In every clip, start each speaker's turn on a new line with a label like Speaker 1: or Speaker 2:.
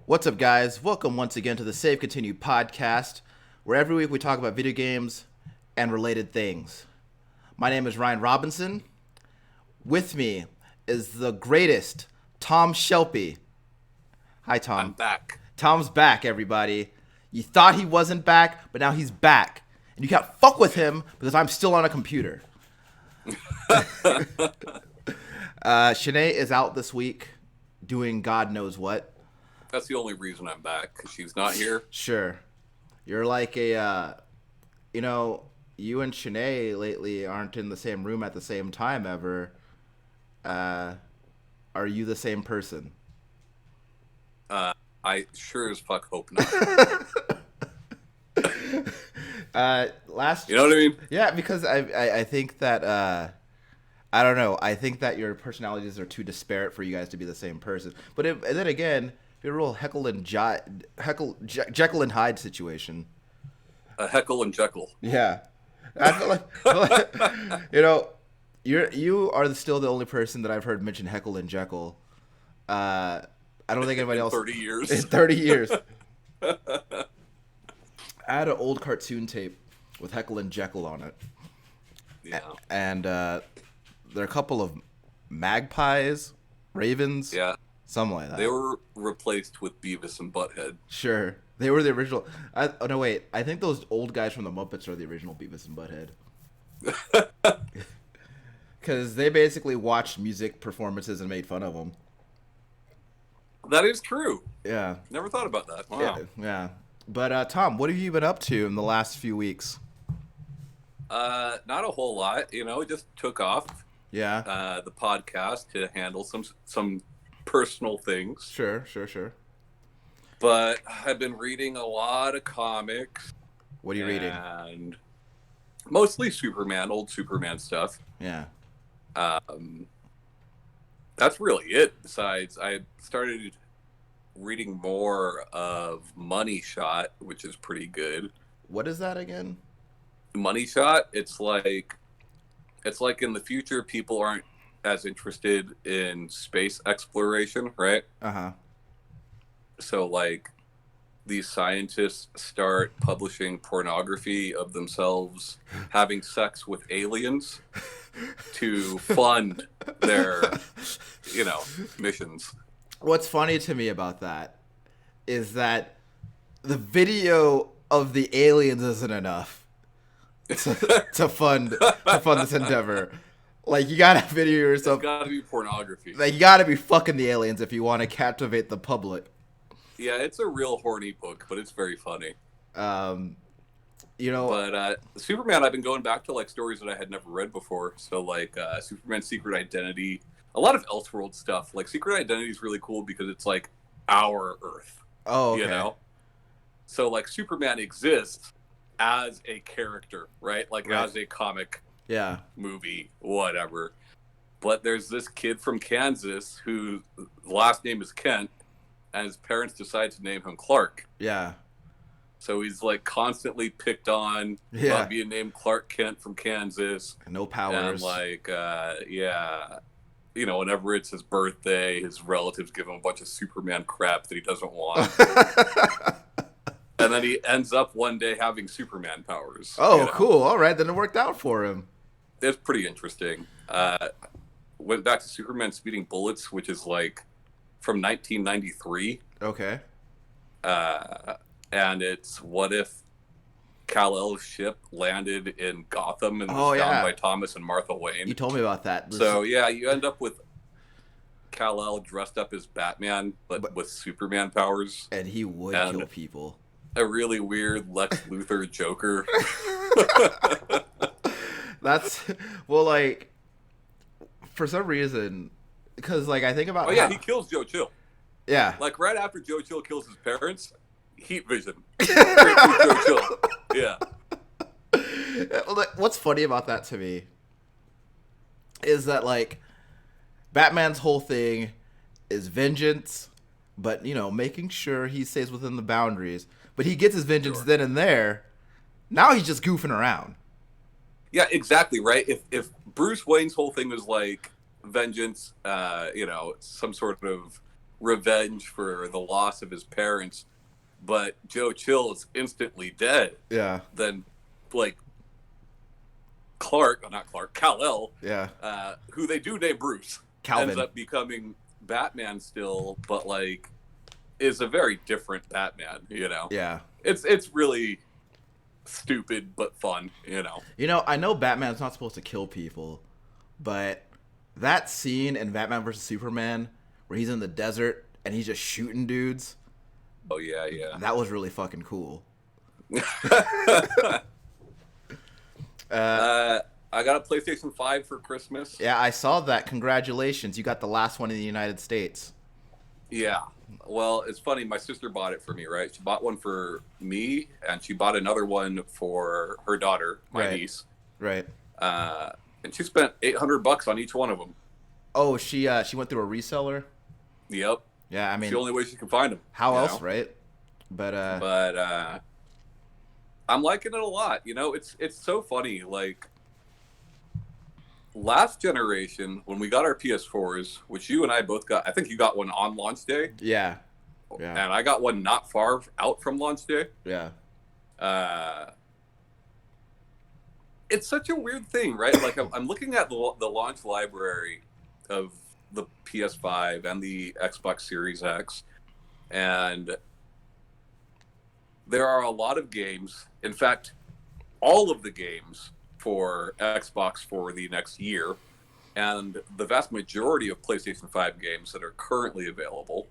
Speaker 1: What's up, guys? Welcome once again to the Save Continue podcast, where every week we talk about video games and related things. My name is Ryan Robinson. With me is the greatest Tom Shelby. Hi,
Speaker 2: I'm
Speaker 1: Tom.
Speaker 2: back.
Speaker 1: Tom's back, everybody. You thought he wasn't back, but now he's back. And you can't fuck with him because I'm still on a computer. Shanae is out this week doing God knows what.
Speaker 2: That's the only reason I'm back. 'Cause she's not here.
Speaker 1: Sure. You're like you and Shanae lately aren't in the same room at the same time ever. Are you the same person?
Speaker 2: I sure as fuck hope not. You know what I mean?
Speaker 1: Yeah, because I think that I don't know. I think that your personalities are too disparate for you guys to be the same person. But and then again, you're a real Jekyll and Hyde situation.
Speaker 2: A Heckle and Jekyll.
Speaker 1: Yeah, I feel like you are still the only person that I've heard mention Heckle and Jekyll. I don't think anybody
Speaker 2: In
Speaker 1: else
Speaker 2: 30 years.
Speaker 1: in 30 years. I had an old cartoon tape with Heckle and Jekyll on it.
Speaker 2: Yeah.
Speaker 1: And there are a couple of magpies, ravens,
Speaker 2: Yeah.
Speaker 1: something like that.
Speaker 2: They were replaced with Beavis and Butthead.
Speaker 1: Sure. They were the original. Oh, no, wait. I think those old guys from the Muppets are the original Beavis and Butthead. Because they basically watched music performances and made fun of them.
Speaker 2: That is true.
Speaker 1: Yeah.
Speaker 2: Never thought about that. Wow.
Speaker 1: Yeah. But, Tom, what have you been up to in the last few weeks?
Speaker 2: Not a whole lot. It just took off
Speaker 1: Yeah.
Speaker 2: the podcast to handle some personal things.
Speaker 1: Sure.
Speaker 2: But I've been reading a lot of comics.
Speaker 1: What are you reading?
Speaker 2: And mostly Superman, old Superman stuff.
Speaker 1: Yeah.
Speaker 2: That's really it. Besides, I started reading more of Money Shot, which is pretty good.
Speaker 1: What is that again?
Speaker 2: Money Shot, it's like in the future people aren't as interested in space exploration, right?
Speaker 1: Uh-huh.
Speaker 2: So like these scientists start publishing pornography of themselves having sex with aliens to fund their, missions.
Speaker 1: What's funny to me about that is that the video of the aliens isn't enough to fund this endeavor. Like, you gotta video yourself.
Speaker 2: It's gotta be pornography.
Speaker 1: Like, you gotta be fucking the aliens if you want to captivate the public.
Speaker 2: Yeah, it's a real horny book, but it's very funny. But Superman, I've been going back to like stories that I had never read before. So like Superman's Secret Identity, a lot of Elseworld stuff. Like Secret Identity is really cool because it's like our Earth.
Speaker 1: Oh, okay.
Speaker 2: So like Superman exists as a character, right? Like as a comic, movie, whatever. But there's this kid from Kansas whose last name is Kent, and his parents decide to name him Clark.
Speaker 1: Yeah.
Speaker 2: So he's like constantly picked on about being named Clark Kent from Kansas.
Speaker 1: No powers.
Speaker 2: And like, whenever it's his birthday, his relatives give him a bunch of Superman crap that he doesn't want. And then he ends up one day having Superman powers.
Speaker 1: Oh, cool. All right. Then it worked out for him.
Speaker 2: It's pretty interesting. Went back to Superman Speeding Bullets, which is like from 1993.
Speaker 1: Okay.
Speaker 2: And it's what if Kal-El's ship landed in Gotham and was found by Thomas and Martha Wayne.
Speaker 1: You told me about that.
Speaker 2: So yeah, you end up with Kal-El dressed up as Batman, but with Superman powers.
Speaker 1: And he would kill people.
Speaker 2: A really weird Lex Luthor Joker.
Speaker 1: Like, for some reason, because like I think about.
Speaker 2: Oh yeah, he kills Joe Chill.
Speaker 1: Yeah.
Speaker 2: Like right after Joe Chill kills his parents, heat vision. Joe Chill. Yeah.
Speaker 1: What's funny about that to me is that like Batman's whole thing is vengeance, but making sure he stays within the boundaries. But he gets his vengeance then and there. Now he's just goofing around.
Speaker 2: Yeah, exactly, right? If Bruce Wayne's whole thing was like vengeance, some sort of revenge for the loss of his parents, but Joe Chill is instantly dead.
Speaker 1: Yeah.
Speaker 2: Then, like, Kal-El, who they do name Bruce,
Speaker 1: Calvin,
Speaker 2: ends up becoming Batman still, but, like, is a very different Batman, you know?
Speaker 1: Yeah.
Speaker 2: It's really stupid but fun, you know?
Speaker 1: You know, I know Batman's not supposed to kill people, but that scene in Batman vs. Superman where he's in the desert and he's just shooting dudes.
Speaker 2: Oh, yeah.
Speaker 1: That was really fucking cool.
Speaker 2: I got a PlayStation 5 for Christmas.
Speaker 1: Yeah, I saw that. Congratulations. You got the last one in the United States.
Speaker 2: Yeah. Well, it's funny. My sister bought it for me, right? She bought one for me, and she bought another one for her daughter, my niece.
Speaker 1: Right.
Speaker 2: And she spent $800 on each one of them.
Speaker 1: Oh, she went through a reseller?
Speaker 2: Yep.
Speaker 1: Yeah, I mean,
Speaker 2: it's the only way she can find them.
Speaker 1: How else, right? But
Speaker 2: I'm liking it a lot. You know, it's so funny. Like, last generation, when we got our PS4s, which you and I both got, I think you got one on launch day.
Speaker 1: Yeah.
Speaker 2: And I got one not far out from launch day.
Speaker 1: Yeah.
Speaker 2: It's such a weird thing, right? Like, I'm looking at the launch library of the PS5 and the Xbox Series X, and there are a lot of games. In fact, all of the games for Xbox for the next year, and the vast majority of PlayStation 5 games that are currently available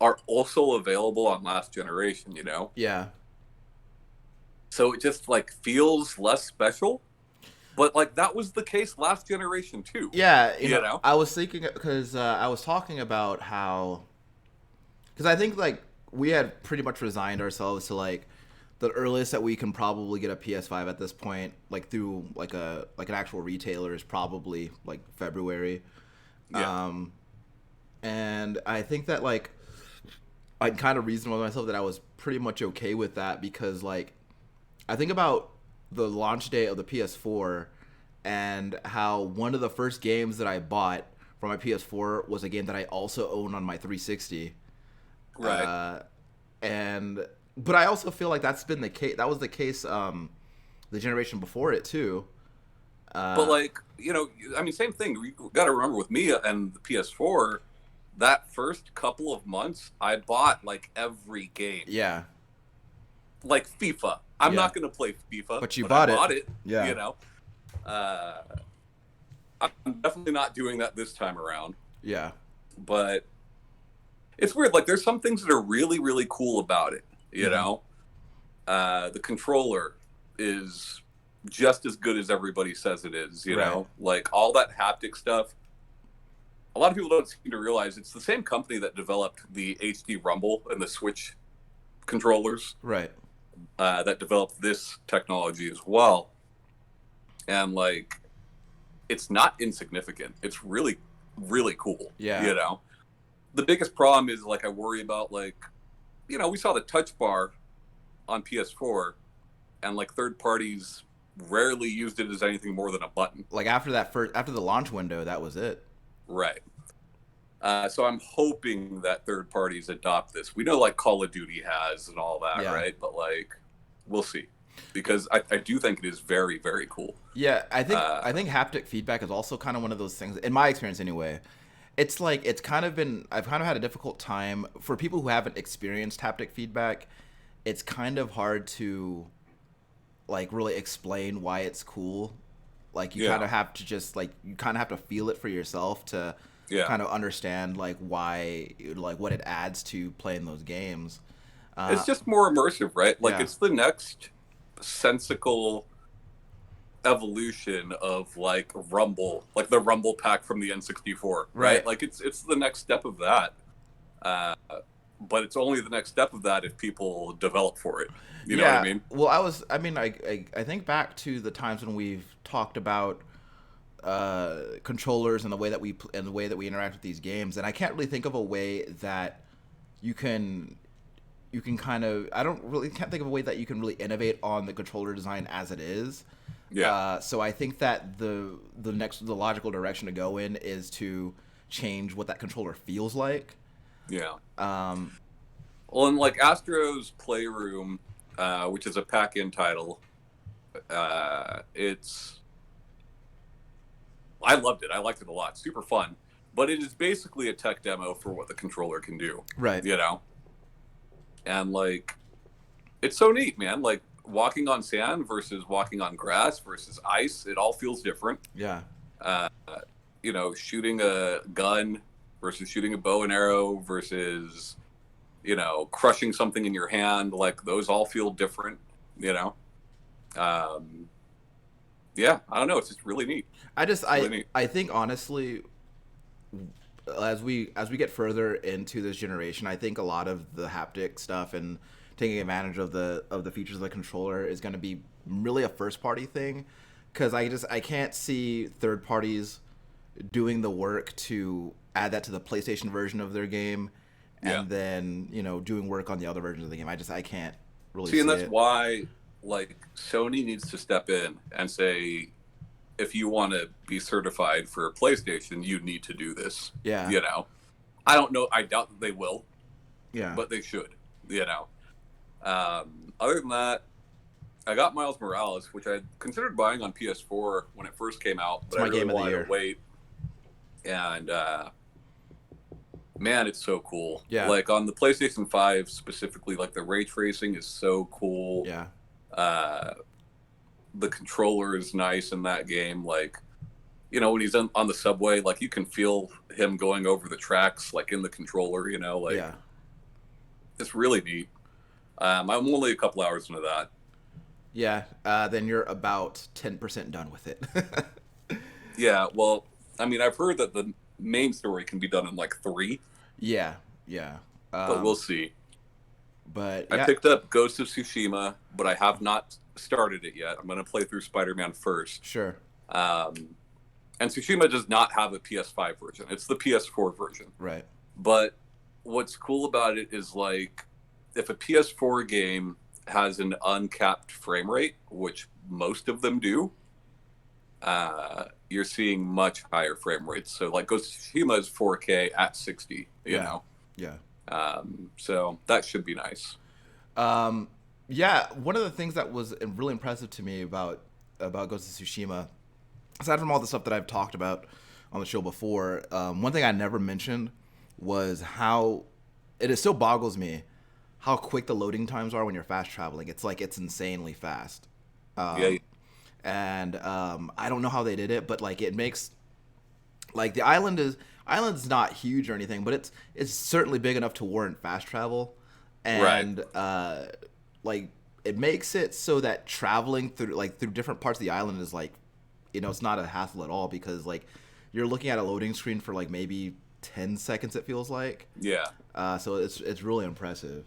Speaker 2: are also available on last generation, you know?
Speaker 1: Yeah.
Speaker 2: So it just, like, feels less special. But, like, that was the case last generation, too.
Speaker 1: Yeah, you know? I was thinking, because I was talking about how... Because I think, like, we had pretty much resigned ourselves to, like, the earliest that we can probably get a PS5 at this point, like, through, like, an actual retailer is probably, like, February.
Speaker 2: Yeah.
Speaker 1: And I think that, like, I kind of reasoned with myself that I was pretty much okay with that because, like, I think about the launch day of the PS4 and how one of the first games that I bought for my PS4 was a game that I also own on my 360.
Speaker 2: Right.
Speaker 1: But I also feel like that's been the case. That was the case the generation before it too.
Speaker 2: But, like, you know, I mean, same thing. You got to remember with me and the PS4, that first couple of months, I bought, like, every game.
Speaker 1: Yeah.
Speaker 2: Like FIFA. I'm not going to play FIFA.
Speaker 1: But I bought
Speaker 2: it.
Speaker 1: Yeah.
Speaker 2: You know? I'm definitely not doing that this time around.
Speaker 1: Yeah.
Speaker 2: But it's weird. Like, there's some things that are really, really cool about it. You know? The controller is just as good as everybody says it is. You know? Like, all that haptic stuff. A lot of people don't seem to realize it's the same company that developed the HD Rumble and the Switch controllers.
Speaker 1: Right.
Speaker 2: That developed this technology as well. And, like, it's not insignificant. It's really, really cool.
Speaker 1: Yeah.
Speaker 2: You know? The biggest problem is, like, I worry about, like, you know, we saw the touch bar on PS4, and, like, third parties rarely used it as anything more than a button.
Speaker 1: Like, after the launch window, that was it.
Speaker 2: Right. So I'm hoping that third parties adopt this. We know, like, Call of Duty has and all that, right? But, like, we'll see. Because I do think it is very, very cool.
Speaker 1: Yeah, I think haptic feedback is also kind of one of those things, in my experience anyway. It's like, I've kind of had a difficult time, for people who haven't experienced haptic feedback, it's kind of hard to, like, really explain why it's cool. Like, you kind of have to just, like, you kind of have to feel it for yourself to kind of understand, like, why, like, what it adds to playing those games.
Speaker 2: It's just more immersive, right? Like, it's the next sensical evolution of, like, Rumble, like the Rumble pack from the N64, right? Like, it's the next step of that. But it's only the next step of that if people develop for it. You know what I mean?
Speaker 1: Well, I think back to the times when we've talked about controllers and the way that we interact with these games, and I can't really think of a way that you can kind of, can't think of a way that you can really innovate on the controller design as it is. Yeah. So I think that the logical direction to go in is to change what that controller feels like.
Speaker 2: Yeah.
Speaker 1: Um,
Speaker 2: Well, and like Astro's Playroom, which is a pack-in title, it's I loved it. I liked it a lot. Super fun. But it is basically a tech demo for what the controller can do.
Speaker 1: right.
Speaker 2: You know? And like it's so neat, man. Like walking on sand versus walking on grass versus ice, it all feels different.
Speaker 1: Yeah.
Speaker 2: Uh, you know, shooting a gun versus shooting a bow and arrow versus, you know, crushing something in your hand, like those all feel different, you know? Yeah, I don't know. It's just really neat.
Speaker 1: I think honestly, as we get further into this generation, I think a lot of the haptic stuff and taking advantage of the features of the controller is going to be really a first party thing, because I can't see third parties doing the work to add that to the PlayStation version of their game, and then doing work on the other versions of the game. I can't really see
Speaker 2: and that's
Speaker 1: it.
Speaker 2: why like Sony needs to step in and say, if you want to be certified for PlayStation, you need to do this.
Speaker 1: Yeah.
Speaker 2: You know, I don't know. I doubt that they will.
Speaker 1: Yeah.
Speaker 2: But they should. You know. Other than that, I got Miles Morales, which I considered buying on PS4 when it first came out, but I really wanted to wait. And man, it's so cool.
Speaker 1: Yeah.
Speaker 2: Like on the PlayStation 5 specifically, like the ray tracing is so cool.
Speaker 1: Yeah.
Speaker 2: The controller is nice in that game. Like, you know, when he's on the subway, like you can feel him going over the tracks, like in the controller, you know, like it's really neat. I'm only a couple hours into that.
Speaker 1: Yeah. Then you're about 10% done with it.
Speaker 2: Yeah. Well, I mean, I've heard that the main story can be done in like 3.
Speaker 1: Yeah. Yeah.
Speaker 2: But we'll see.
Speaker 1: But
Speaker 2: I picked up Ghost of Tsushima, but I have not started it yet. I'm going to play through Spider-Man first.
Speaker 1: Sure.
Speaker 2: And Tsushima does not have a PS5 version. It's the PS4 version.
Speaker 1: Right.
Speaker 2: But what's cool about it is, like, if a PS4 game has an uncapped frame rate, which most of them do, you're seeing much higher frame rates. So, like, Ghost of Tsushima is 4K at 60, you know?
Speaker 1: Yeah.
Speaker 2: So that should be nice.
Speaker 1: Yeah, one of the things that was really impressive to me about Ghost of Tsushima, aside from all the stuff that I've talked about on the show before, one thing I never mentioned was how it still boggles me how quick the loading times are when you're fast traveling. It's like it's insanely fast. And I don't know how they did it, but like it makes like the island's not huge or anything, but it's certainly big enough to warrant fast travel. And like it makes it so that traveling through different parts of the island is like, it's not a hassle at all, because like you're looking at a loading screen for like maybe 10 seconds, it feels like.
Speaker 2: Yeah.
Speaker 1: So it's really impressive.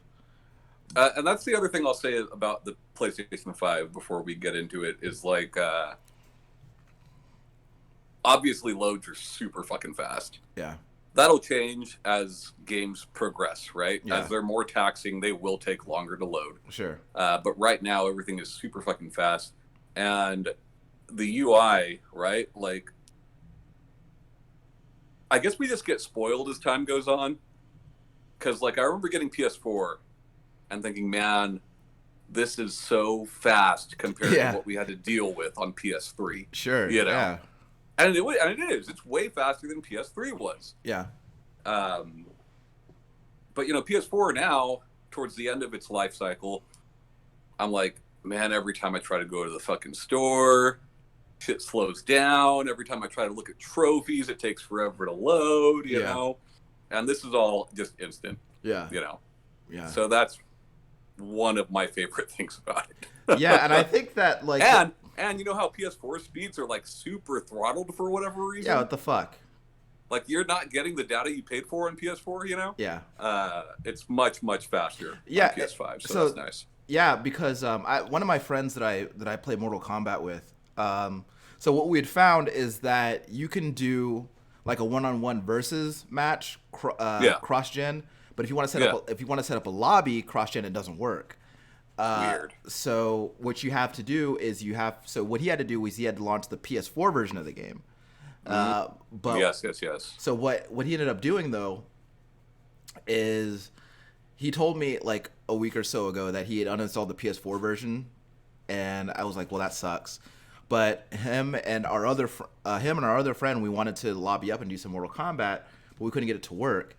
Speaker 2: And that's the other thing I'll say about the PlayStation 5 before we get into it is like, obviously loads are super fucking fast.
Speaker 1: Yeah.
Speaker 2: That'll change as games progress, right?
Speaker 1: Yeah.
Speaker 2: As they're more taxing, they will take longer to load.
Speaker 1: Sure.
Speaker 2: But right now, everything is super fucking fast. And the UI, right? Like, I guess we just get spoiled as time goes on. Because, like, I remember getting PS4 and thinking, man, this is so fast compared to what we had to deal with on PS3.
Speaker 1: Sure.
Speaker 2: You know?
Speaker 1: Yeah.
Speaker 2: And it is. It's way faster than PS3 was.
Speaker 1: Yeah.
Speaker 2: But, PS4 now, towards the end of its life cycle, I'm like, man, every time I try to go to the fucking store, shit slows down. Every time I try to look at trophies, it takes forever to load, you know? And this is all just instant.
Speaker 1: Yeah.
Speaker 2: Yeah. So that's one of my favorite things about it.
Speaker 1: Yeah, and I think that, like...
Speaker 2: And you know how PS4 speeds are, like, super throttled for whatever reason?
Speaker 1: Yeah, what the fuck?
Speaker 2: Like, you're not getting the data you paid for on PS4, you know?
Speaker 1: Yeah.
Speaker 2: It's much, much faster on PS5, so that's nice.
Speaker 1: Yeah, because one of my friends that I play Mortal Kombat with, so what we had found is that you can do, like, a one-on-one versus match cross-gen, but if you want to set up a lobby cross-gen, it doesn't work.
Speaker 2: Weird.
Speaker 1: So what you have to do is what he had to do was he had to launch the PS4 version of the game. But
Speaker 2: yes.
Speaker 1: So what he ended up doing though is he told me like a week or so ago that he had uninstalled the PS4 version, and I was like, well, that sucks. But him and our other friend, we wanted to lobby up and do some Mortal Kombat, but we couldn't get it to work.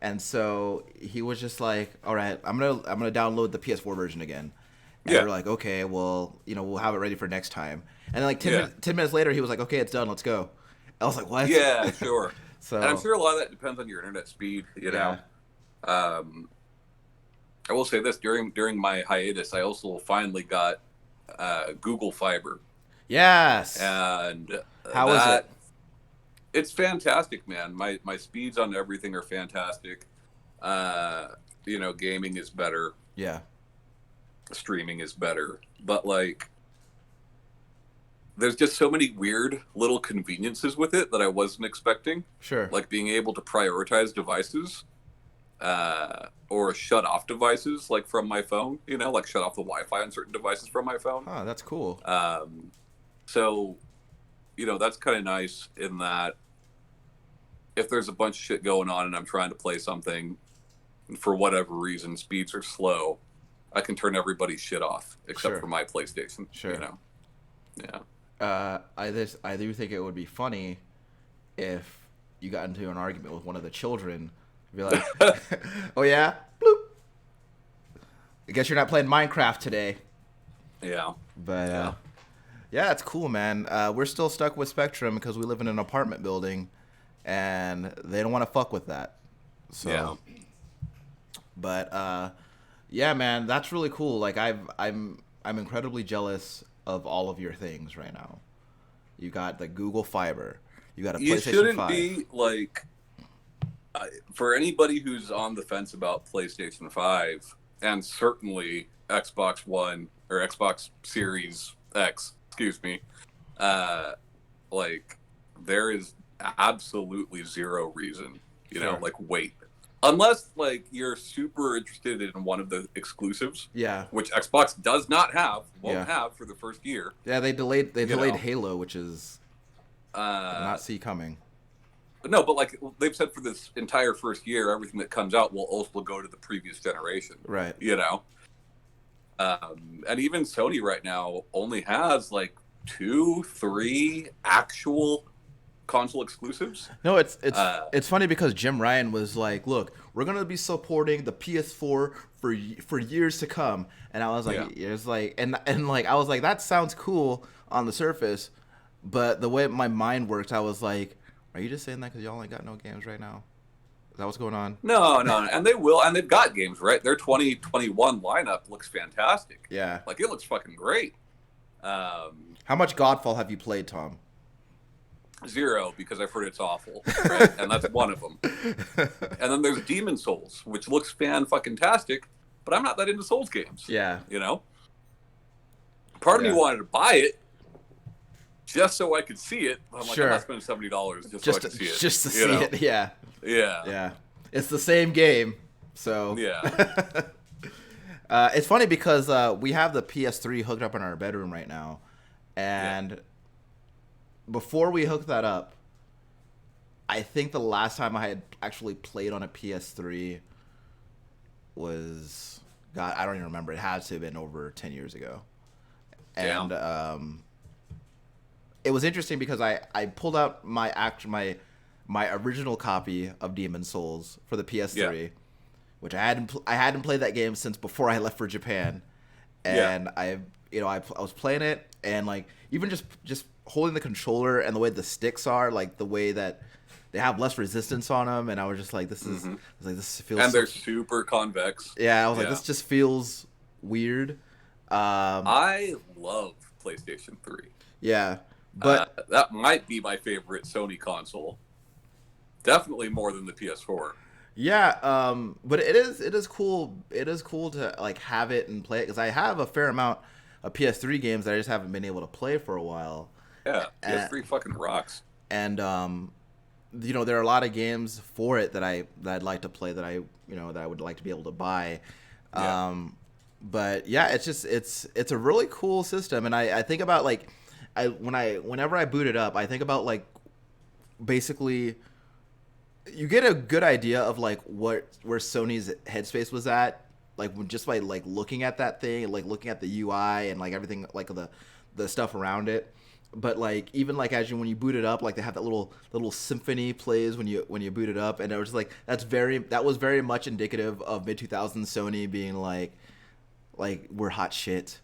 Speaker 1: And so he was just like, all right, I'm gonna download the PS4 version again. And we're like, okay, well, we'll have it ready for next time. And then like 10 minutes later, he was like, okay, it's done, let's go. I was like, what?
Speaker 2: Yeah, sure.
Speaker 1: So,
Speaker 2: and I'm sure a lot of that depends on your internet speed, know. I will say this, during my hiatus, I also finally got Google Fiber.
Speaker 1: Yes.
Speaker 2: And
Speaker 1: how is it?
Speaker 2: It's fantastic, man. My speeds on everything are fantastic. Gaming is better.
Speaker 1: Yeah.
Speaker 2: Streaming is better. But like, there's just so many weird little conveniences with it that I wasn't expecting.
Speaker 1: Sure.
Speaker 2: Like being able to prioritize devices, or shut off devices like from my phone, like shut off the Wi-Fi on certain devices from my phone.
Speaker 1: Oh, that's cool.
Speaker 2: So, that's kind of nice in that if there's a bunch of shit going on and I'm trying to play something, and for whatever reason speeds are slow, I can turn everybody's shit off except for my PlayStation.
Speaker 1: Sure.
Speaker 2: Yeah.
Speaker 1: I do think it would be funny if you got into an argument with one of the children. Be like, oh yeah, bloop. I guess you're not playing Minecraft today.
Speaker 2: Yeah.
Speaker 1: But yeah, it's cool, man. We're still stuck with Spectrum because we live in an apartment building, and they don't want to fuck with that. So,
Speaker 2: yeah.
Speaker 1: But yeah, man, that's really cool. Like I'm incredibly jealous of all of your things right now. You got the Google Fiber. You got a PlayStation 5.
Speaker 2: You shouldn't be like, for anybody who's on the fence about PlayStation 5 and certainly Xbox One or Xbox Series X, excuse me, like there is absolutely zero reason, like wait. Unless like you're super interested in one of the exclusives, which Xbox does not have, won't have for the first year.
Speaker 1: Yeah, they delayed Halo, which is not see coming.
Speaker 2: No, but like they've said for this entire first year, everything that comes out will also go to the previous generation.
Speaker 1: Right.
Speaker 2: And even Sony right now only has like 2-3 actual console exclusives.
Speaker 1: No, it's funny because Jim Ryan was like, "Look, we're gonna be supporting the PS4 for years to come," and I was like, "It's like," and like I was like, "That sounds cool on the surface," but the way my mind works, I was like, "Are you just saying that because y'all ain't got no games right now? Is that what's going on?"
Speaker 2: No, and they will, and they've got games, right? Their 2021 lineup looks fantastic.
Speaker 1: Yeah,
Speaker 2: like it looks fucking great.
Speaker 1: How much Godfall have you played, Tom?
Speaker 2: 0, because I've heard it's awful, right? And that's one of them. And then there's Demon Souls, which looks fan-fucking-tastic, but I'm not that into Souls games.
Speaker 1: Yeah.
Speaker 2: Part of me wanted to buy it just so I could see it. I'm like, I'm not spending $70 just so I can see it.
Speaker 1: Just to see it, yeah.
Speaker 2: Yeah.
Speaker 1: Yeah. It's the same game, so.
Speaker 2: Yeah.
Speaker 1: It's funny because we have the PS3 hooked up in our bedroom right now, and before we hooked that up, I think the last time I had actually played on a PS3 was, God, I don't even remember. It had to have been over 10 years ago. And it was interesting because I pulled out my original copy of Demon's Souls for the PS3, which I hadn't played that game since before I left for Japan. And I was playing it, and like even just holding the controller and the way the sticks are, like the way that they have less resistance on them, and I was just like, this feels.
Speaker 2: And they're super convex.
Speaker 1: Yeah, I was like, this just feels weird.
Speaker 2: I love PlayStation 3.
Speaker 1: Yeah, but
Speaker 2: that might be my favorite Sony console. Definitely more than the PS4.
Speaker 1: Yeah, but it is cool. It is cool to like have it and play it because I have a fair amount of PS3 games that I just haven't been able to play for a while.
Speaker 2: Yeah, PS3 fucking rocks.
Speaker 1: And there are a lot of games for it that I'd like to play that I would like to be able to buy. But yeah, it's a really cool system, and I think about like whenever I boot it up, I think about like basically you get a good idea of like where Sony's headspace was at, like just by like looking at that thing, like looking at the UI and like everything, like the stuff around it. But like even like when you boot it up, like they have that little symphony plays when you boot it up, and it was like that was very much indicative of mid 2000s Sony being like we're hot shit.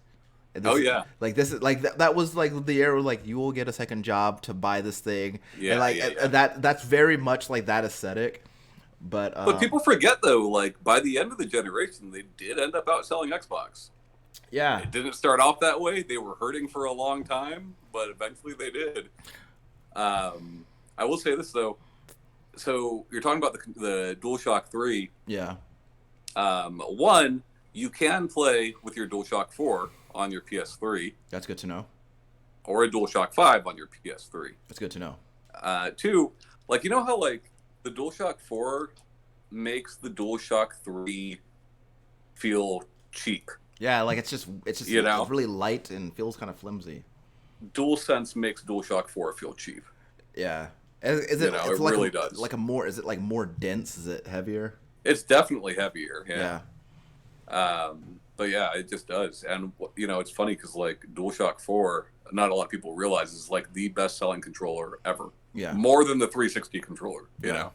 Speaker 2: Oh yeah,
Speaker 1: like this is like that was like the era where like you will get a second job to buy this thing.
Speaker 2: Yeah,
Speaker 1: and like
Speaker 2: yeah.
Speaker 1: that's very much like that aesthetic. But
Speaker 2: people forget though, like by the end of the generation, they did end up outselling Xbox.
Speaker 1: Yeah,
Speaker 2: it didn't start off that way. They were hurting for a long time, but eventually they did. I will say this though. So you're talking about the DualShock 3.
Speaker 1: Yeah.
Speaker 2: One, you can play with your DualShock 4 on your PS3.
Speaker 1: That's good to know.
Speaker 2: Or a DualShock 5 on your PS3.
Speaker 1: That's good to know.
Speaker 2: Two, like you know how like the DualShock 4 makes the DualShock 3 feel cheap.
Speaker 1: Yeah, like it's just
Speaker 2: you know?
Speaker 1: It's really light and feels kind of flimsy.
Speaker 2: DualSense makes DualShock 4 feel cheap.
Speaker 1: Yeah. Is it?
Speaker 2: It
Speaker 1: like
Speaker 2: really does.
Speaker 1: Like a more? Is it like more dense? Is it heavier?
Speaker 2: It's definitely heavier.
Speaker 1: Yeah.
Speaker 2: But yeah, it just does. And you know, it's funny because like DualShock 4, not a lot of people realize is like the best-selling controller ever.
Speaker 1: Yeah.
Speaker 2: More than the 360 controller. You know.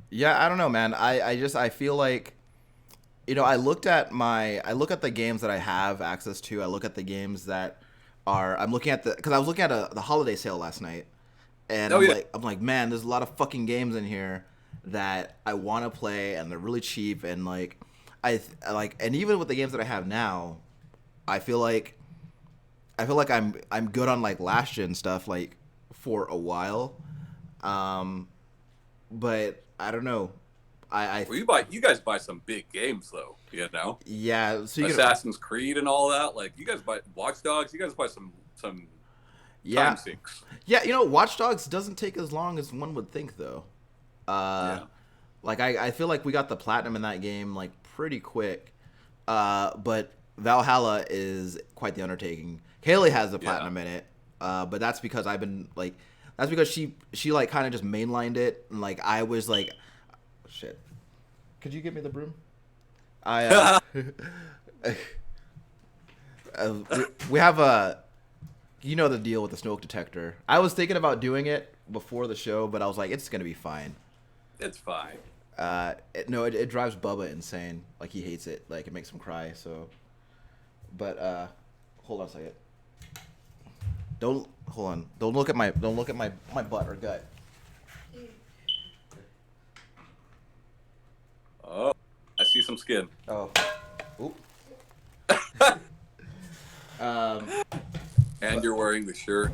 Speaker 1: Yeah, I don't know, man. I feel like, you know, I look at the games that I have access to. I look at the games that I'm looking at because I was looking at the holiday sale last night, and I'm like, man, there's a lot of fucking games in here that I want to play, and they're really cheap, and like, and even with the games that I have now, I feel like I'm good on like last gen stuff like for a while, but I don't know.
Speaker 2: You guys buy some big games though, you know.
Speaker 1: Yeah, so
Speaker 2: Assassin's Creed and all that. Like you guys buy Watch Dogs. You guys buy some time sinks.
Speaker 1: Yeah, you know, Watch Dogs doesn't take as long as one would think though. Like I feel like we got the platinum in that game like pretty quick. But Valhalla is quite the undertaking. Kaylee has the platinum in it, but that's because she like kind of just mainlined it, and like I was like, shit. Could you give me the broom? We have you know the deal with the smoke detector. I was thinking about doing it before the show, but I was like, it's gonna be fine.
Speaker 2: It's fine.
Speaker 1: It drives Bubba insane. Like he hates it. Like it makes him cry. So, but hold on a second. Don't look at my butt or gut.
Speaker 2: Oh, I see some skin.
Speaker 1: Oh, oop.
Speaker 2: And you're wearing the shirt.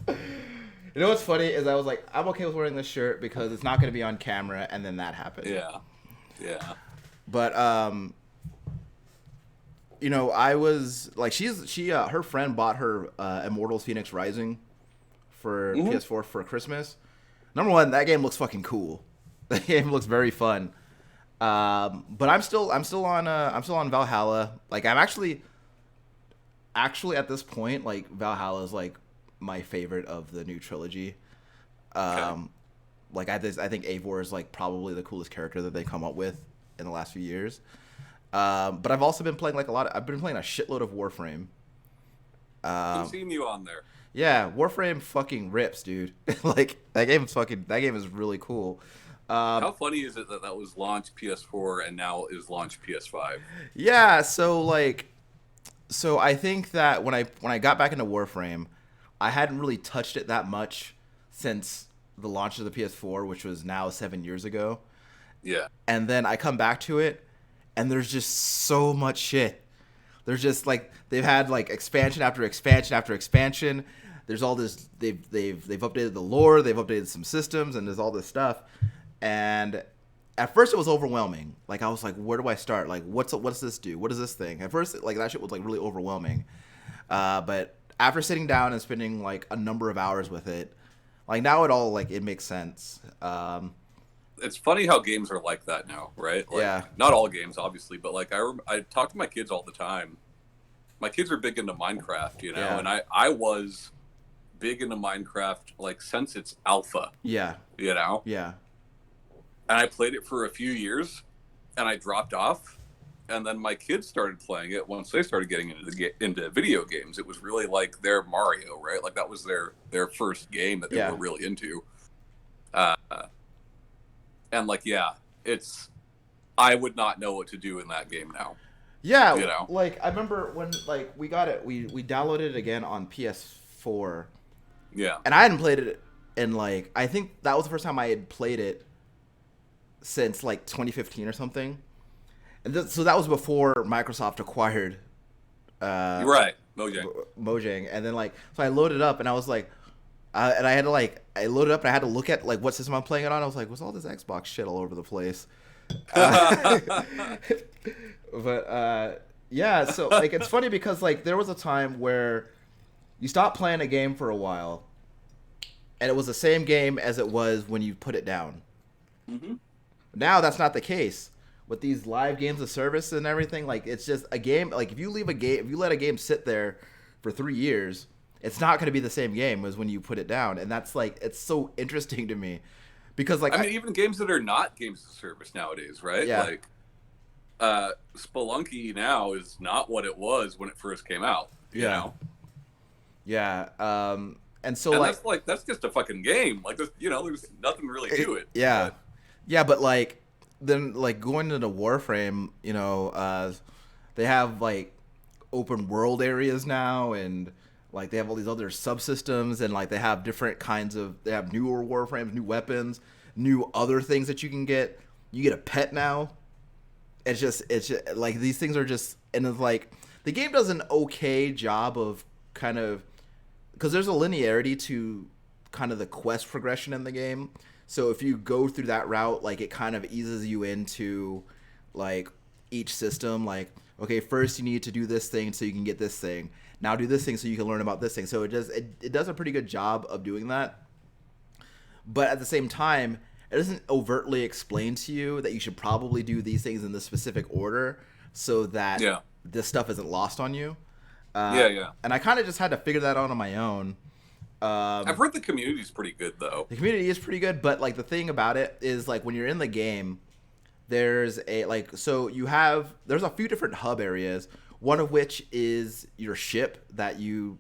Speaker 1: You know what's funny is I was like, I'm okay with wearing this shirt because it's not going to be on camera, and then that happened.
Speaker 2: Yeah.
Speaker 1: But you know, I was like, her friend bought her Immortals Phoenix Rising for PS4 for Christmas. Number one, that game looks fucking cool. That game looks very fun. But I'm still on Valhalla. Like I'm actually at this point, like Valhalla is like my favorite of the new trilogy. Like I think Eivor is like probably the coolest character that they come up with in the last few years. But I've also been playing I've been playing a shitload of Warframe.
Speaker 2: I've seen you on there.
Speaker 1: Yeah, Warframe fucking rips, dude. Like that game is really cool.
Speaker 2: How funny is it that was launched PS4 and now is launched PS5?
Speaker 1: Yeah, so I think that when I got back into Warframe, I hadn't really touched it that much since the launch of the PS4, which was now 7 years ago.
Speaker 2: Yeah.
Speaker 1: And then I come back to it, and there's just so much shit. There's just like they've had like expansion after expansion after expansion. There's all this. They've updated the lore. They've updated some systems, and there's all this stuff. And at first it was overwhelming. Like I was like, where do I start? Like what's this do? What is this thing? At first like that shit was like really overwhelming. But after sitting down and spending like a number of hours with it, like now it makes sense.
Speaker 2: It's funny how games are like that now, right? Like,
Speaker 1: yeah.
Speaker 2: Not all games, obviously, but like I talk to my kids all the time. My kids are big into Minecraft, you know, and I was big into Minecraft like since its alpha.
Speaker 1: Yeah.
Speaker 2: You know?
Speaker 1: Yeah.
Speaker 2: And I played it for a few years and I dropped off. And then my kids started playing it once they started getting into video games. It was really like their Mario, right? Like that was their first game that they were really into. And like, yeah, I would not know what to do in that game now.
Speaker 1: Yeah, you know? Like I remember when like we got it, we downloaded it again on PS4.
Speaker 2: Yeah.
Speaker 1: And I hadn't played it in like, I think that was the first time I had played it since like 2015 or something. And so that was before Microsoft acquired Mojang. And then like, so I loaded up and I was like, and I had to like, I loaded up and I had to look at like what system I'm playing it on. I was like, what's all this Xbox shit all over the place? But yeah, so like it's funny because like there was a time where you stopped playing a game for a while and it was the same game as it was when you put it down.
Speaker 2: Mm-hmm.
Speaker 1: Now that's not the case with these live games of service and everything. Like it's just a game. Like if you let a game sit there for 3 years, it's not going to be the same game as when you put it down. And that's like, it's so interesting to me because like,
Speaker 2: I mean, even games that are not games of service nowadays, right?
Speaker 1: Yeah.
Speaker 2: Like, Spelunky now is not what it was when it first came out. You know?
Speaker 1: Yeah. And so
Speaker 2: that's just a fucking game. Like, there's nothing really to it.
Speaker 1: Yeah. Yeah. But like, then like going into Warframe, they have like open world areas now and like they have all these other subsystems and like they have different kinds of, they have newer Warframes, new weapons, new other things that you can get. You get a pet now. It's just like these things are just, and it's like the game does an okay job of kind of, because there's a linearity to kind of the quest progression in the game. So if you go through that route, like it kind of eases you into like each system. Like, okay, first you need to do this thing so you can get this thing. Now do this thing so you can learn about this thing. So it does a pretty good job of doing that. But at the same time, it doesn't overtly explain to you that you should probably do these things in this specific order so that this stuff isn't lost on you. And I kind of just had to figure that out on my own.
Speaker 2: I've heard the community is pretty good, though.
Speaker 1: The community is pretty good, but like the thing about it is like when you're in the game, there's there's a few different hub areas. One of which is your ship that you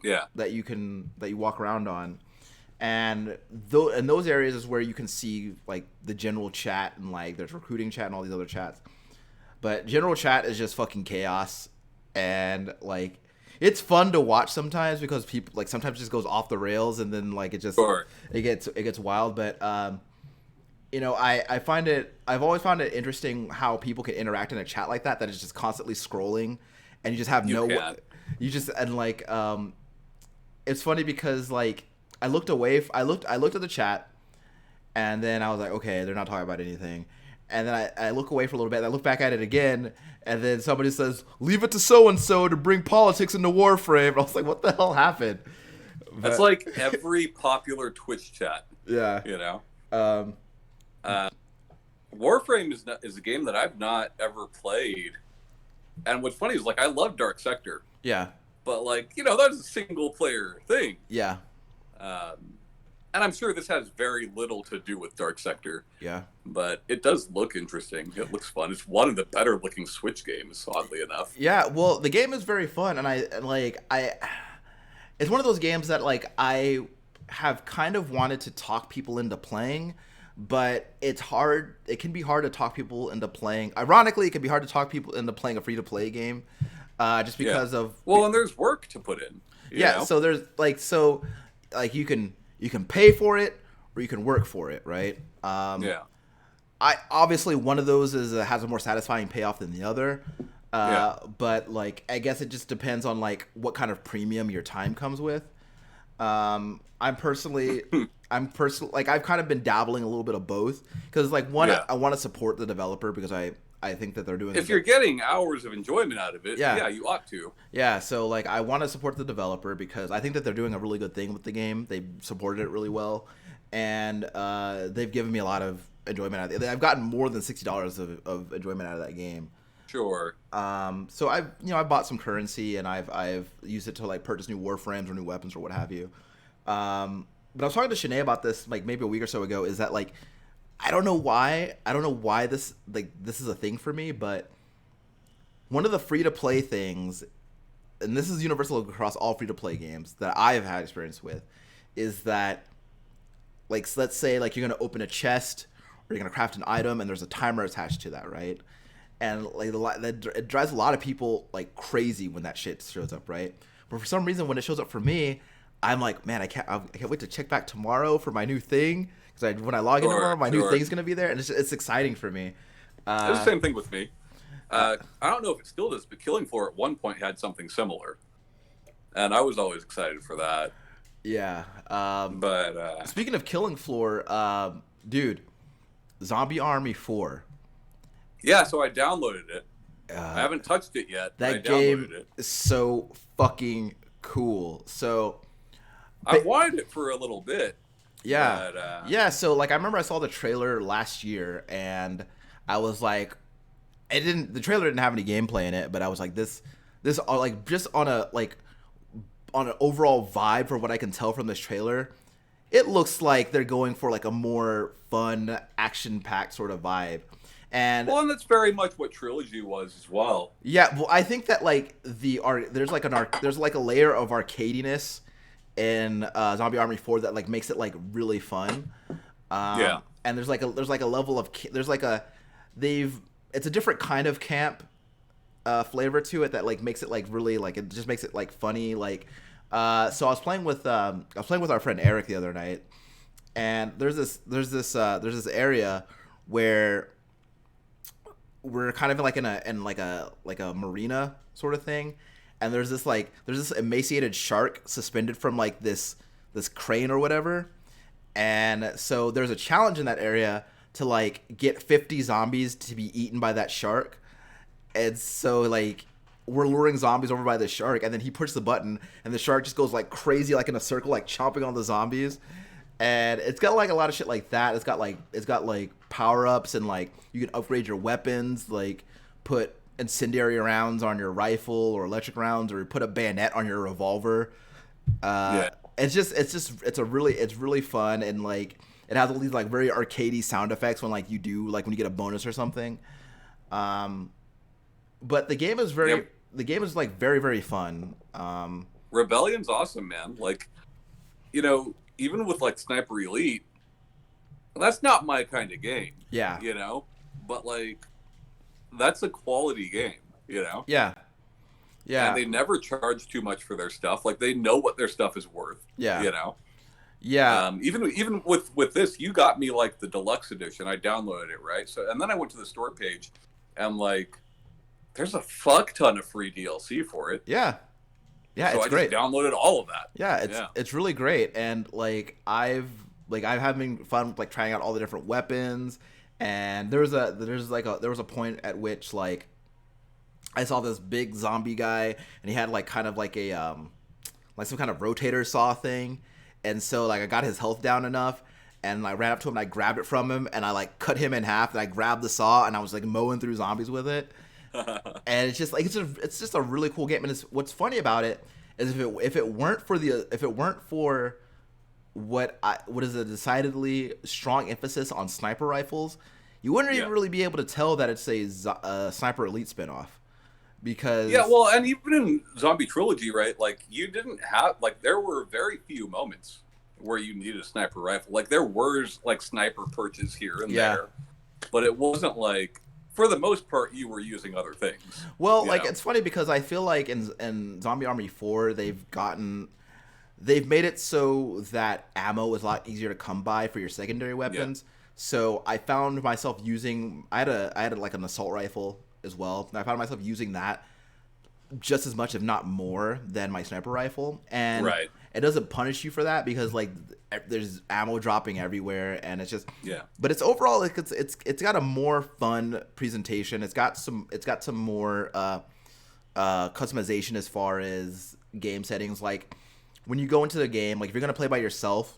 Speaker 1: walk around on. And in those areas is where you can see like the general chat and like there's recruiting chat and all these other chats. But general chat is just fucking chaos, and like it's fun to watch sometimes because people like sometimes it just goes off the rails and then like it gets wild. But I've always found it interesting how people can interact in a chat like that is just constantly scrolling, and you just have it's funny because like. I looked at the chat, and then I was like, okay, they're not talking about anything. And then I look away for a little bit, and I look back at it again, and then somebody says, leave it to so-and-so to bring politics into Warframe. And I was like, what the hell happened?
Speaker 2: That's like every popular Twitch chat.
Speaker 1: Yeah.
Speaker 2: Warframe is a game that I've not ever played. And what's funny is, like, I love Dark Sector.
Speaker 1: Yeah.
Speaker 2: But, like, that's a single-player thing.
Speaker 1: Yeah.
Speaker 2: And I'm sure this has very little to do with Dark Sector.
Speaker 1: Yeah.
Speaker 2: But it does look interesting. It looks fun. It's one of the better looking Switch games, oddly enough.
Speaker 1: Yeah, well, the game is very fun, and it's one of those games that like I have kind of wanted to talk people into playing, but it's hard. It can be hard to talk people into playing. Ironically, it can be hard to talk people into playing a free-to-play game, just because of.
Speaker 2: Well, and there's work to put in. You know?
Speaker 1: So there's like you can pay for it or you can work for it, right? I obviously one of those has a more satisfying payoff than the other. But like I guess it just depends on like what kind of premium your time comes with. I'm personally like I've kind of been dabbling a little bit of both because like I want to support the developer because I think that they're doing.
Speaker 2: If you're getting hours of enjoyment out of it, you ought to.
Speaker 1: Yeah, so like I want to support the developer because I think that they're doing a really good thing with the game. They supported it really well, and they've given me a lot of enjoyment out of it. I've gotten more than $60 of enjoyment out of that game.
Speaker 2: Sure.
Speaker 1: So I bought some currency and I've used it to like purchase new Warframes or new weapons or what have you. But I was talking to Shanae about this like maybe a week or so ago. Is that like I don't know why this is a thing for me, but one of the free to play things, and this is universal across all free to play games that I have had experience with, is that like so let's say like you're gonna open a chest or you're gonna craft an item and there's a timer attached to that, right? And like it drives a lot of people like crazy when that shit shows up, right? But for some reason, when it shows up for me, I'm like, man, I can't wait to check back tomorrow for my new thing because when I log in tomorrow, my new thing's gonna be there, and it's exciting for me.
Speaker 2: It's the same thing with me. I don't know if it still does, but Killing Floor at one point had something similar, and I was always excited for that.
Speaker 1: Yeah.
Speaker 2: But
Speaker 1: speaking of Killing Floor, dude, Zombie Army 4.
Speaker 2: Yeah, so I downloaded it. I haven't touched it yet.
Speaker 1: That game is so fucking cool. So
Speaker 2: I wanted it for a little bit.
Speaker 1: Yeah.
Speaker 2: But,
Speaker 1: yeah, so like I remember I saw the trailer last year and I was like the trailer didn't have any gameplay in it, but I was like this like just on an overall vibe for what I can tell from this trailer, it looks like they're going for like a more fun, action-packed sort of vibe. And
Speaker 2: that's very much what Trilogy was as well.
Speaker 1: Yeah, well, I think that like there's like a layer of arcadiness in Zombie Army 4 that like makes it like really fun.
Speaker 2: Yeah.
Speaker 1: And there's like a level of it's a different kind of camp flavor to it that like makes it like really like it just makes it like funny like so I was playing with our friend Eric the other night, and there's this area where we're kind of like in a marina sort of thing, and there's this emaciated shark suspended from like this crane or whatever, and so there's a challenge in that area to like get 50 zombies to be eaten by that shark, and so like we're luring zombies over by the shark, and then he pushes the button and the shark just goes like crazy like in a circle like chomping on the zombies. And it's got like a lot of shit like that. It's got like power-ups, and like you can upgrade your weapons, like put incendiary rounds on your rifle or electric rounds, or put a bayonet on your revolver. It's really fun, and like it has all these like very arcadey sound effects when like you get a bonus or something. But the game is like very, very fun.
Speaker 2: Rebellion's awesome, man. Like, even with like Sniper Elite, that's not my kind of game.
Speaker 1: Yeah.
Speaker 2: But like that's a quality game,
Speaker 1: Yeah. Yeah.
Speaker 2: And they never charge too much for their stuff. Like they know what their stuff is worth.
Speaker 1: Yeah.
Speaker 2: Yeah. Even with this, you got me like the deluxe edition. I downloaded it, right? So and then I went to the store page and like there's a fuck ton of free DLC for it.
Speaker 1: Yeah. Yeah,
Speaker 2: so
Speaker 1: it's great.
Speaker 2: Just downloaded all of that.
Speaker 1: Yeah, it's really great, and like I'm having fun like trying out all the different weapons, and there was a point at which like I saw this big zombie guy, and he had like kind of like a like some kind of rotator saw thing, and so like I got his health down enough, and I ran up to him and I grabbed it from him, and I like cut him in half, and I grabbed the saw, and I was like mowing through zombies with it. And it's just like it's just a really cool game, and what's funny about it is if it weren't for what is a decidedly strong emphasis on sniper rifles, you wouldn't even really be able to tell that it's a Sniper Elite spinoff, because
Speaker 2: and even in Zombie Trilogy, right? Like you didn't have there were very few moments where you needed a sniper rifle. Like there were like sniper perches here and there, but it wasn't like. For the most part, you were using other things.
Speaker 1: Well, like it's funny because I feel like in Zombie Army 4, they've made it so that ammo is a lot easier to come by for your secondary weapons. Yeah. So I found myself using I had like an assault rifle as well, and I found myself using that just as much, if not more, than my sniper rifle. And it doesn't punish you for that because like there's ammo dropping everywhere, and it's just But it's overall like it's got a more fun presentation. It's got some more customization as far as game settings. Like when you go into the game, like if you're gonna play by yourself,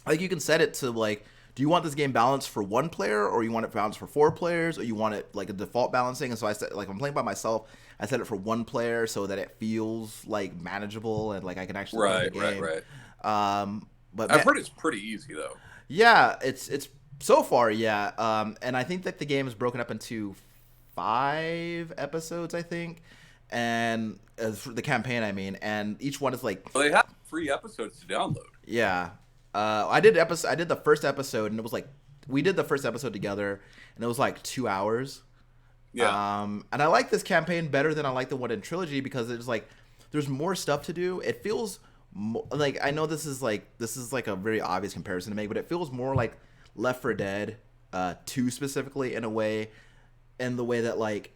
Speaker 1: like you can set it to like, do you want this game balanced for one player, or you want it balanced for 4 players, or you want it like a default balancing? And so I said, like, I'm playing by myself, I set it for 1 player so that it feels like manageable and like I can actually play the game. But
Speaker 2: I've heard it's pretty easy though.
Speaker 1: Yeah, it's so far, yeah. And I think that the game is broken up into 5 episodes, I think, and the campaign, I mean, and each one is like.
Speaker 2: Well, they have free episodes to download.
Speaker 1: Yeah, I did the first episode, and it was like we did the first episode together, and it was like 2 hours.
Speaker 2: Yeah.
Speaker 1: And I like this campaign better than I like the one in Trilogy because it's like there's more stuff to do. It feels like I know this is like a very obvious comparison to make, but it feels more like Left 4 Dead 2 specifically in the way that like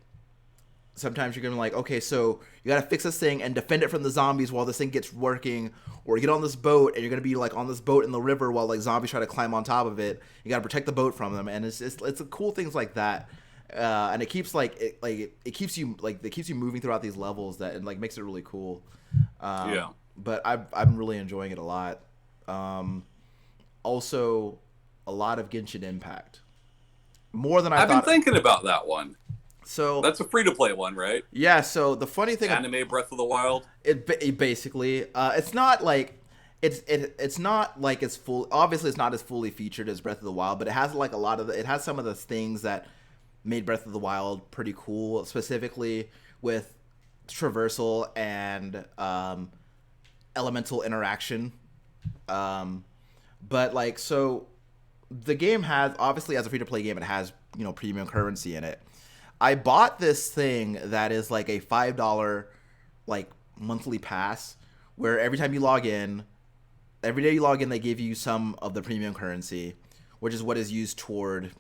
Speaker 1: sometimes you're gonna be like, okay, so you gotta fix this thing and defend it from the zombies while this thing gets working, or you get on this boat and you're gonna be like on this boat in the river while like zombies try to climb on top of it. You gotta protect the boat from them, and it's cool things like that. And it keeps it keeps you moving throughout these levels that and like makes it really cool.
Speaker 2: Yeah.
Speaker 1: But I'm really enjoying it a lot. Also, a lot of Genshin Impact, more than I've
Speaker 2: been thinking about that one.
Speaker 1: So
Speaker 2: that's a free to play one, right?
Speaker 1: Yeah. So the funny thing,
Speaker 2: anime Breath of the Wild.
Speaker 1: It basically it's not like. It's not like it's full. Obviously, it's not as fully featured as Breath of the Wild, but it has like it has some of the things that made Breath of the Wild pretty cool, specifically with traversal and elemental interaction. But like, so the game has, obviously as a free to play game, it has, premium currency in it. I bought this thing that is like a $5 like monthly pass where every time you log in, every day you log in, they give you some of the premium currency, which is what is used toward,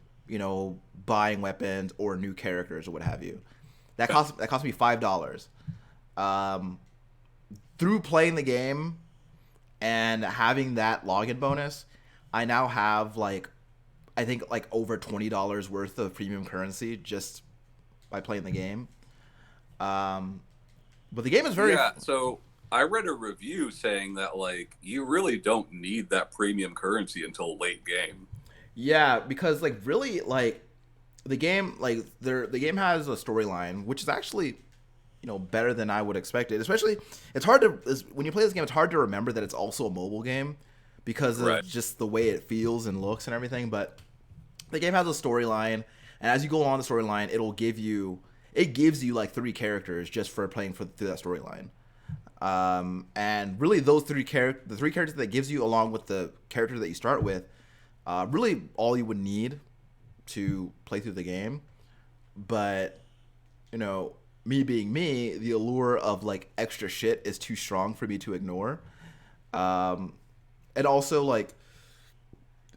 Speaker 1: buying weapons or new characters or what have you. That cost me $5. Through playing the game and having that login bonus, I now have I think over $20 worth of premium currency just by playing the game. But the game is very
Speaker 2: So I read a review saying that you really don't need that premium currency until late game.
Speaker 1: Yeah, because really the game the game has a storyline which is actually better than I would expect it. Especially it's hard to when you play this game, it's hard to remember that it's also a mobile game because of just the way it feels and looks and everything. But the game has a storyline, and as you go along the storyline, it gives you 3 characters just for playing through that storyline. And really the 3 characters that it gives you along with the character that you start with, really all you would need to play through the game. But me being me, the allure of extra shit is too strong for me to ignore. And also it's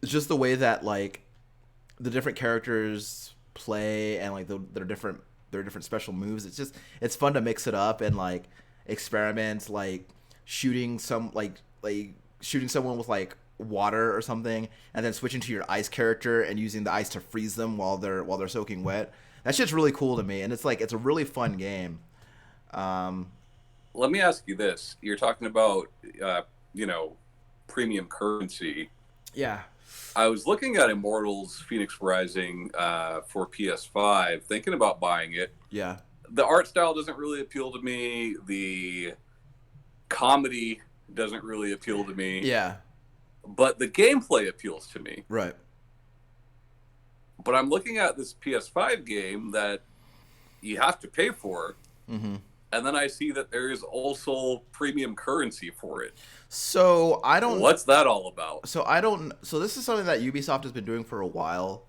Speaker 1: just the way that the different characters play and their different special moves. It's fun to mix it up and experiment, shooting someone with water or something, and then switching to your ice character and using the ice to freeze them while they're soaking wet. That shit's really cool to me, and it's a really fun game.
Speaker 2: Let me ask you this: you're talking about premium currency.
Speaker 1: Yeah.
Speaker 2: I was looking at Immortals Phoenix Rising for PS5, thinking about buying it.
Speaker 1: Yeah.
Speaker 2: The art style doesn't really appeal to me. The comedy doesn't really appeal to me.
Speaker 1: Yeah.
Speaker 2: But the gameplay appeals to me.
Speaker 1: Right.
Speaker 2: But I'm looking at this PS5 game that you have to pay for.
Speaker 1: Mm-hmm.
Speaker 2: And then I see that there is also premium currency for it.
Speaker 1: So I don't.
Speaker 2: What's that all about?
Speaker 1: So I don't. So this is something that Ubisoft has been doing for a while,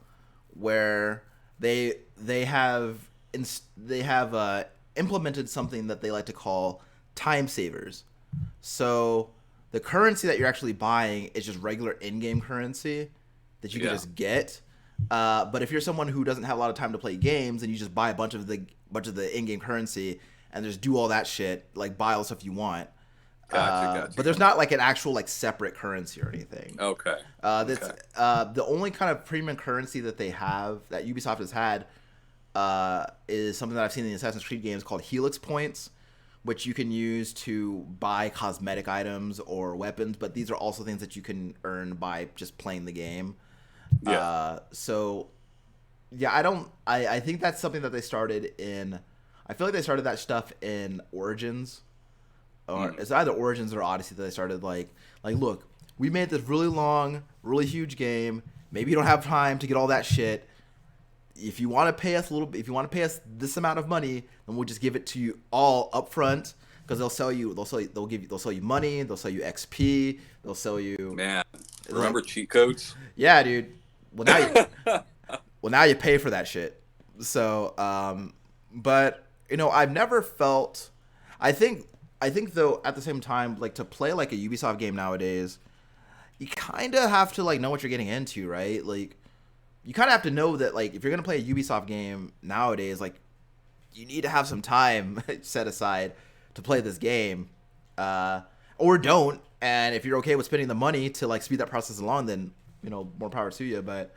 Speaker 1: where they have implemented something that they like to call time savers. So the currency that you're actually buying is just regular in-game currency that you can just get. But if you're someone who doesn't have a lot of time to play games and you just buy a bunch of the in-game currency and just do all that shit, buy all the stuff you want.
Speaker 2: Gotcha.
Speaker 1: But there's not an actual separate currency or anything.
Speaker 2: Okay.
Speaker 1: The only kind of premium currency that they have that Ubisoft has had is something that I've seen in the Assassin's Creed games called Helix points, which you can use to buy cosmetic items or weapons. But these are also things that you can earn by just playing the game.
Speaker 2: Yeah.
Speaker 1: I think that's something that they started in. I feel like they started that stuff in Origins. or it's either Origins or Odyssey that they started like look, we made this really long, really huge game. Maybe you don't have time to get all that shit. If you want to pay us if you want to pay us this amount of money, then we'll just give it to you all up front, because they'll sell you money, they'll sell you XP, they'll sell you.
Speaker 2: Man, remember cheat codes?
Speaker 1: Yeah, dude. Well, now you pay for that shit. So, but I've never felt. I think though, at the same time, like, to play like a Ubisoft game nowadays, you kind of have to like know what you're getting into, right? Like, you kind of have to know that, like, if you're gonna play a Ubisoft game nowadays, like, you need to have some time set aside to play this game, or don't. And if you're okay with spending the money to like speed that process along, then more power to you. But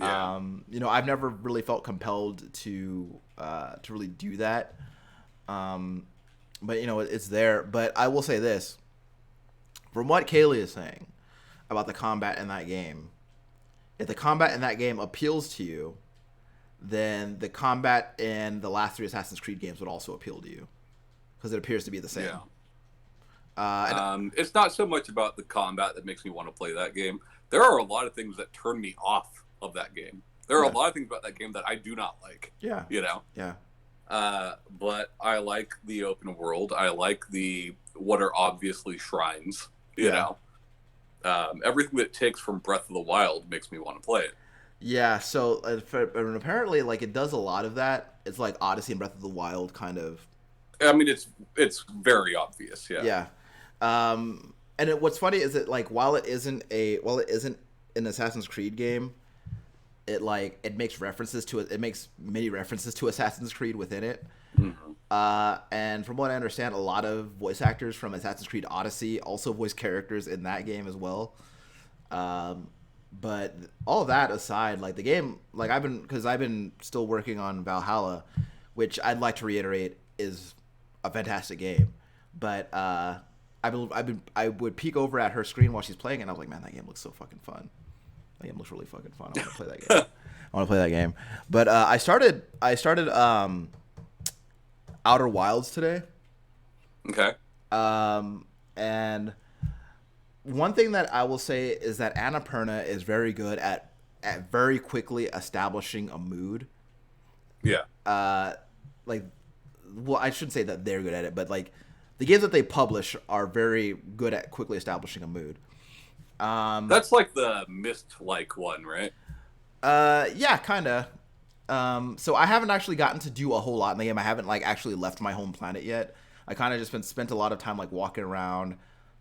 Speaker 1: I've never really felt compelled to really do that. But it's there. But I will say this: from what Kaylee is saying about the combat in that game, if the combat in that game appeals to you, then the combat in the last 3 Assassin's Creed games would also appeal to you, because it appears to be the same.
Speaker 2: Yeah. It's not so much about the combat that makes me want to play that game. There are a lot of things that turn me off of that game. There are a lot of things about that game that I do not like.
Speaker 1: Yeah.
Speaker 2: Yeah. But I like the open world. I like what are obviously shrines. You know. Everything that takes from Breath of the Wild makes me want to play it.
Speaker 1: Yeah, so apparently, like, it does a lot of that. It's like Odyssey and Breath of the Wild kind of.
Speaker 2: I mean, it's very obvious. Yeah.
Speaker 1: Yeah. And what's funny is that, like, while it isn't an Assassin's Creed game, it makes references to it. It makes many references to Assassin's Creed within it. Mm-hmm. And from what I understand, a lot of voice actors from Assassin's Creed Odyssey also voice characters in that game as well. But all of that aside, like, the game, like, I've been still working on Valhalla, which I'd like to reiterate is a fantastic game. But I would peek over at her screen while she's playing, and I was like, man, that game looks so fucking fun. That game looks really fucking fun. I want to play that game. I want to play that game. But I started Outer Wilds today.
Speaker 2: Okay.
Speaker 1: And one thing that I will say is that Annapurna is very good at very quickly establishing a mood.
Speaker 2: Yeah.
Speaker 1: Well, I shouldn't say that they're good at it, but, like, the games that they publish are very good at quickly establishing a mood.
Speaker 2: That's like the Myst-like one, right?
Speaker 1: Yeah, kind of. So I haven't actually gotten to do a whole lot in the game. I haven't, like, actually left my home planet yet. I kind of just spent a lot of time, like, walking around,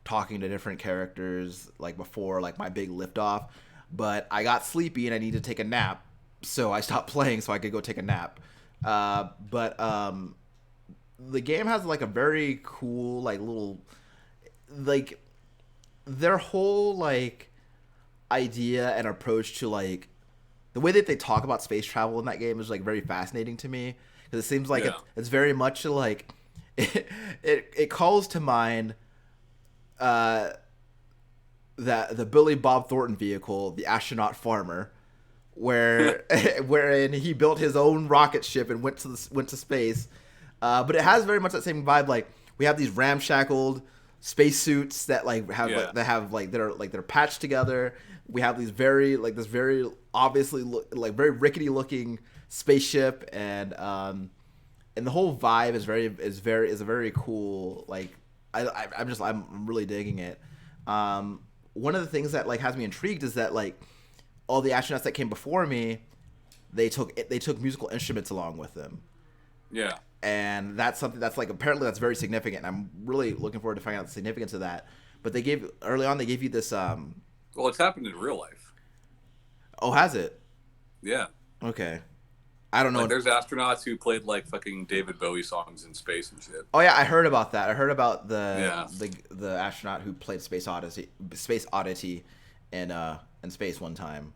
Speaker 1: talking to different characters, like, before, like, my big liftoff. But I got sleepy and I needed to take a nap, so I stopped playing so I could go take a nap. But the game has, like, a very cool, like, little, like, their whole, like, idea and approach to, like, the way that they talk about space travel in that game is, like, very fascinating to me, because it seems like it's very much like it calls to mind that the Billy Bob Thornton vehicle, the Astronaut Farmer, wherein he built his own rocket ship and went to space. But it has very much that same vibe. Like, we have these ramshackled spacesuits that, like, have they're patched together. We have these very obviously very rickety looking spaceship, and the whole vibe is a very cool, like, I'm really digging it. One of the things that, like, has me intrigued is that, like, all the astronauts that came before me, they took musical instruments along with them.
Speaker 2: Yeah.
Speaker 1: And that's something that's, like, apparently that's very significant. I'm really looking forward to finding out the significance of that. But they gave you this.
Speaker 2: Well, it's happened in real life.
Speaker 1: Oh, has it?
Speaker 2: Yeah.
Speaker 1: Okay. I don't know.
Speaker 2: Like, there's astronauts who played, like, fucking David Bowie songs in space and shit.
Speaker 1: Oh yeah, I heard about that. I heard about the astronaut who played Space Oddity in space one time,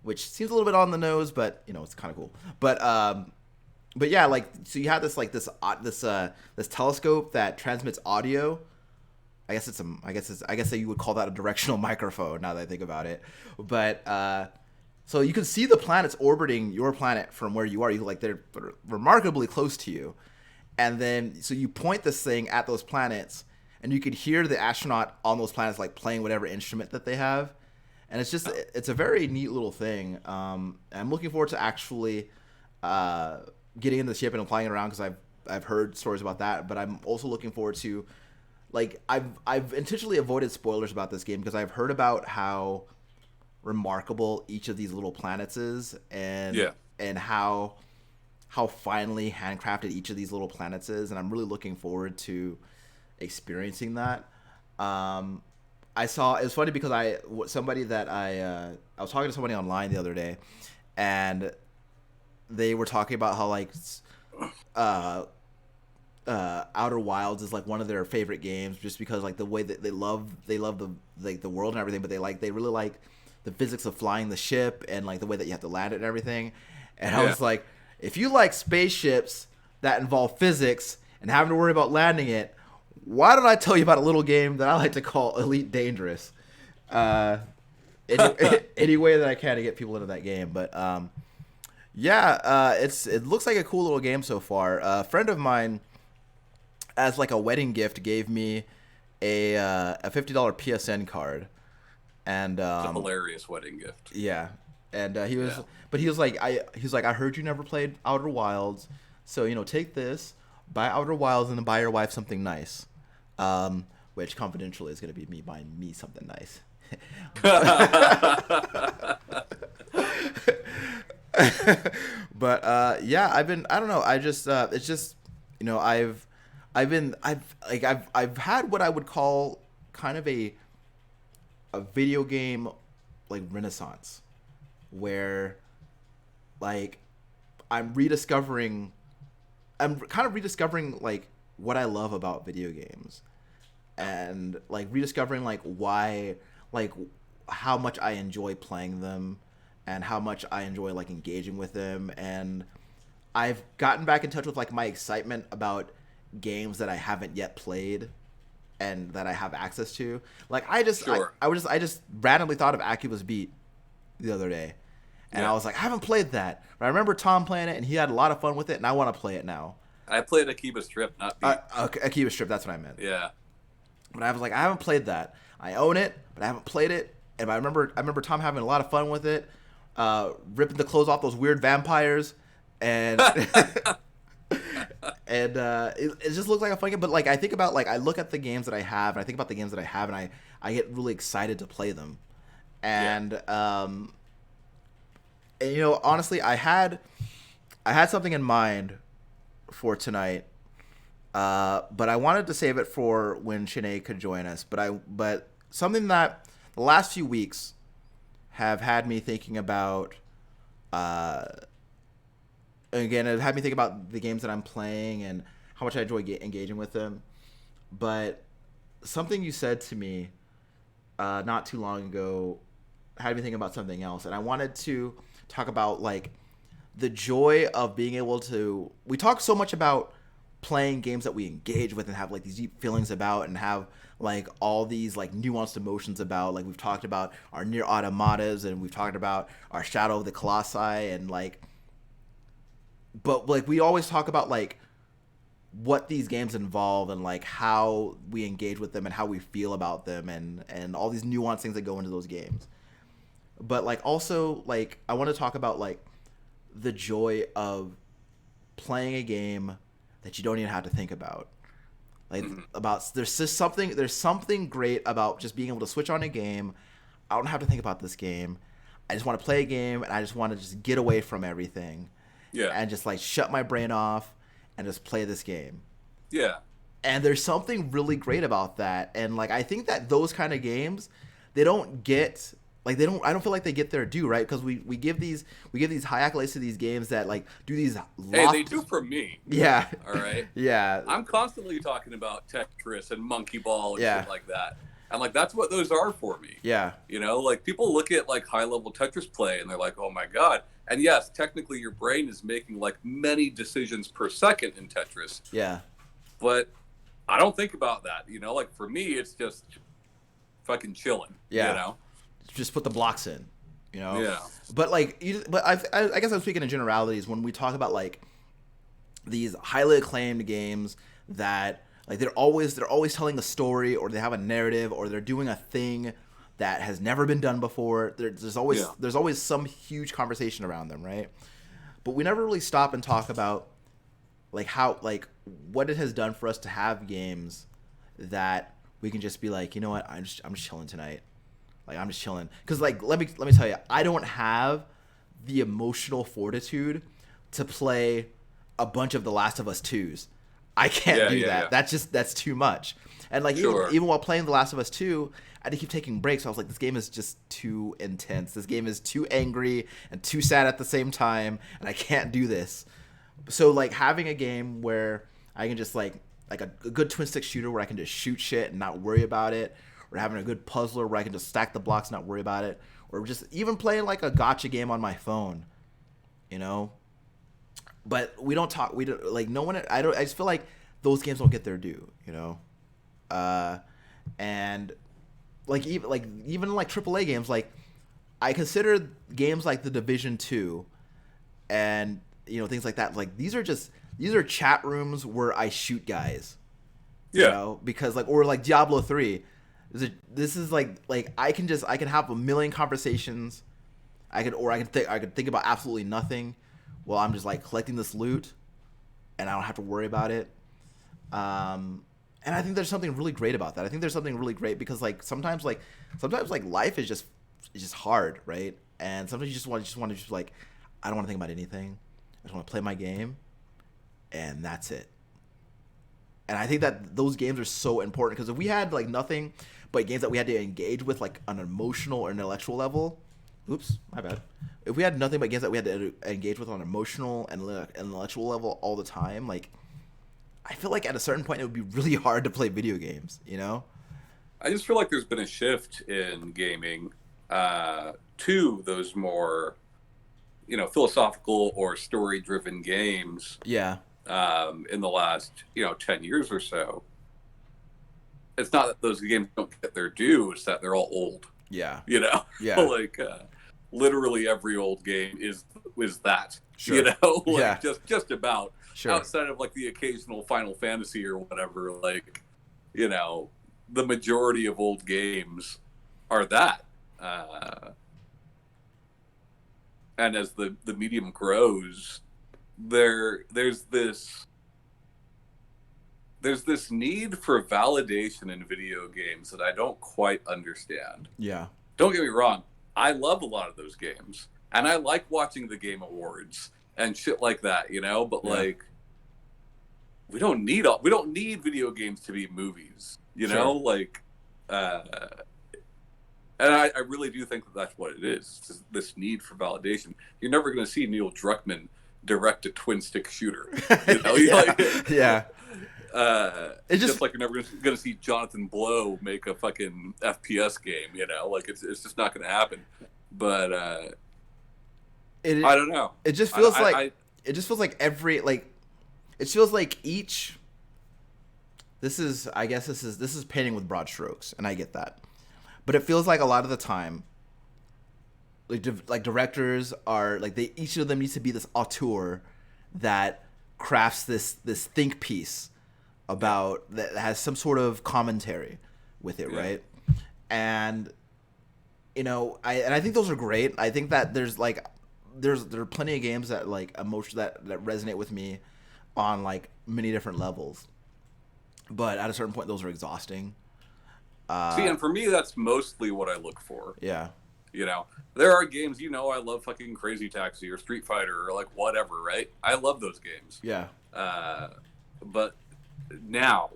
Speaker 1: which seems a little bit on the nose, but it's kind of cool. But yeah, like, so you have this telescope that transmits audio. I guess that you would call that a directional microphone, now that I think about it. But so you can see the planets orbiting your planet from where you are. They're remarkably close to you, and then so you point this thing at those planets, and you could hear the astronaut on those planets like playing whatever instrument that they have, and it's a very neat little thing. I'm looking forward to actually getting in the ship and flying it around because I've heard stories about that, but I'm also looking forward to like I've intentionally avoided spoilers about this game because I've heard about how remarkable each of these little planets is, and how finely handcrafted each of these little planets is, and I'm really looking forward to experiencing that. I saw, it was funny because I was talking to somebody online the other day, and they were talking about how like Outer Wilds is like one of their favorite games just because like the way that they love the world and everything, but they really like the physics of flying the ship and like the way that you have to land it and everything. And I was like, if you like spaceships that involve physics and having to worry about landing it, why don't I tell you about a little game that I like to call Elite Dangerous? Any way that I can to get people into that game. But it looks like a cool little game so far. A friend of mine, as like a wedding gift, gave me a $50 PSN card, and
Speaker 2: it's a hilarious wedding gift.
Speaker 1: Yeah, and he was like, I heard you never played Outer Wilds, so take this, buy Outer Wilds, and then buy your wife something nice, which confidentially is going to be me buying me something nice. But I've had what I would call kind of a video game like renaissance, where like I'm kind of rediscovering like what I love about video games, and like rediscovering like why, like how much I enjoy playing them and how much I enjoy like engaging with them. And I've gotten back in touch with like my excitement about games that I haven't yet played and that I have access to. Like I just randomly thought of Akiba's Beat the other day, and I was like, I haven't played that. But I remember Tom playing it, and he had a lot of fun with it, and I want to play it now.
Speaker 2: I played Akiba Strip, not Beat.
Speaker 1: Akiba Strip, that's what I meant.
Speaker 2: Yeah.
Speaker 1: But I was like, I haven't played that. I own it, but I haven't played it. And I remember Tom having a lot of fun with it, ripping the clothes off those weird vampires, and and it just looks like a fun game. But like I think about, like I look at the games that I have, and I think about the games that I have, and I get really excited to play them. And honestly, I had something in mind for tonight, but I wanted to save it for when Sinead could join us. But something that the last few weeks have had me thinking about. Again, it had me think about the games that I'm playing and how much I enjoy engaging with them. But something you said to me not too long ago had me thinking about something else, and I wanted to talk about like the joy of being able to. We talk so much about playing games that we engage with and have like these deep feelings about, and have like all these like nuanced emotions about. Like we've talked about our Nier Automatas, and we've talked about our Shadow of the Colossi, and like. But like we always talk about like what these games involve and like how we engage with them and how we feel about them and all these nuanced things that go into those games. But like also like I want to talk about like the joy of playing a game that you don't even have to think about. Like about there's something great about just being able to switch on a game. I don't have to think about this game. I just want to play a game, and I just want to just get away from everything.
Speaker 2: Yeah.
Speaker 1: And just like shut my brain off and just play this game.
Speaker 2: Yeah.
Speaker 1: And there's something really great about that. And like I think that those kind of games, I don't feel like they get their due, right? Because we give these high accolades to these games that like do these
Speaker 2: they do for me.
Speaker 1: Yeah.
Speaker 2: All right.
Speaker 1: Yeah.
Speaker 2: I'm constantly talking about Tetris and Monkey Ball and shit like that. And like that's what those are for me.
Speaker 1: Yeah.
Speaker 2: Like people look at like high level Tetris play and they're like, oh my God. And yes, technically your brain is making like many decisions per second in Tetris.
Speaker 1: Yeah.
Speaker 2: But I don't think about that. Like for me, it's just fucking chilling.
Speaker 1: Yeah. Just put the blocks in.
Speaker 2: Yeah.
Speaker 1: But like, I guess I'm speaking in generalities when we talk about like these highly acclaimed games that Like they're always telling a story, or they have a narrative, or they're doing a thing that has never been done before. There's always some huge conversation around them, right? But we never really stop and talk about like how like what it has done for us to have games that we can just be like, you know what, I'm just chilling tonight. Like I'm just chilling because like let me tell you, I don't have the emotional fortitude to play a bunch of The Last of Us 2s. I can't do that. Yeah. That's too much. And like even while playing The Last of Us 2, I had to keep taking breaks. I was like, this game is just too intense. This game is too angry and too sad at the same time, and I can't do this. So like having a game where I can just like a good twin stick shooter where I can just shoot shit and not worry about it, or having a good puzzler where I can just stack the blocks and not worry about it, or just even playing like a gacha game on my phone, you know. But we don't talk. We don't like no one. I just feel like those games don't get their due, you know. And like even like AAA games, like I consider games like The Division 2 and you know things like that. Like these are chat rooms where I shoot guys. Yeah. You know, because like or like Diablo 3. This is like I can have a million conversations. I could think about absolutely nothing while I'm just like collecting this loot, and I don't have to worry about it. And I think there's something really great about that. I think there's something really great because like sometimes life is just hard, right? And sometimes you just want to like I don't want to think about anything. I just want to play my game, and that's it. And I think that those games are so important because if we had like nothing but games that we had to engage with like on an emotional or intellectual level, oops, my bad. If we had nothing but games that we had to engage with on an emotional and intellectual level all the time, like I feel like at a certain point it would be really hard to play video games, you know?
Speaker 2: I just feel like there's been a shift in gaming to those more, you know, philosophical or story-driven games.
Speaker 1: Yeah.
Speaker 2: In the last, 10 years or so. It's not that those games don't get their due, it's that they're all old.
Speaker 1: Yeah.
Speaker 2: You know?
Speaker 1: Yeah.
Speaker 2: Like, literally every old game is that.
Speaker 1: Sure.
Speaker 2: You know? Like,
Speaker 1: yeah.
Speaker 2: just about.
Speaker 1: Sure.
Speaker 2: Outside of, like, the occasional Final Fantasy or whatever, like, the majority of old games are that. And as the medium grows, there's this need for validation in video games that I don't quite understand.
Speaker 1: Yeah.
Speaker 2: Don't get me wrong. I love a lot of those games, and I like watching the Game Awards and shit like that, but like we don't need video games to be movies,
Speaker 1: Sure.
Speaker 2: like and I really do think that that's what it is. It's this need for validation. You're never going to see Neil Druckmann direct a twin stick shooter.
Speaker 1: Yeah.
Speaker 2: It's just like you're never going to see Jonathan Blow make a fucking FPS game. Like it's just not going to happen. But I don't know.
Speaker 1: It just feels it just feels like every like it feels like each. This is painting with broad strokes, and I get that. But it feels like a lot of the time, like directors are like each of them needs to be this auteur that crafts this think piece about that has some sort of commentary with it, right? And I think those are great. I think that there are plenty of games that like emotion that resonate with me on like many different levels. But at a certain point, those are exhausting.
Speaker 2: See, and for me, that's mostly what I look for.
Speaker 1: Yeah.
Speaker 2: There are games, I love fucking Crazy Taxi or Street Fighter or like whatever, right? I love those games.
Speaker 1: Yeah.
Speaker 2: But now,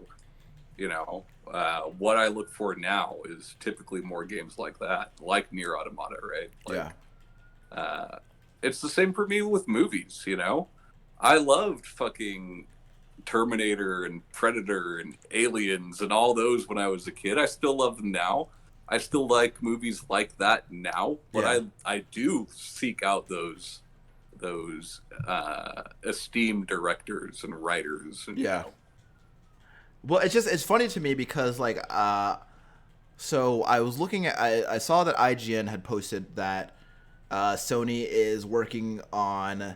Speaker 2: what I look for now is typically more games like that, like Nier Automata, right? Like, yeah. It's the same for me with movies, I loved fucking Terminator and Predator and Aliens and all those when I was a kid. I still love them now. I still like movies like that now, but I do seek out those esteemed directors and writers. And,
Speaker 1: Well, it's funny to me because like so I was looking at I saw that IGN had posted that Sony is working on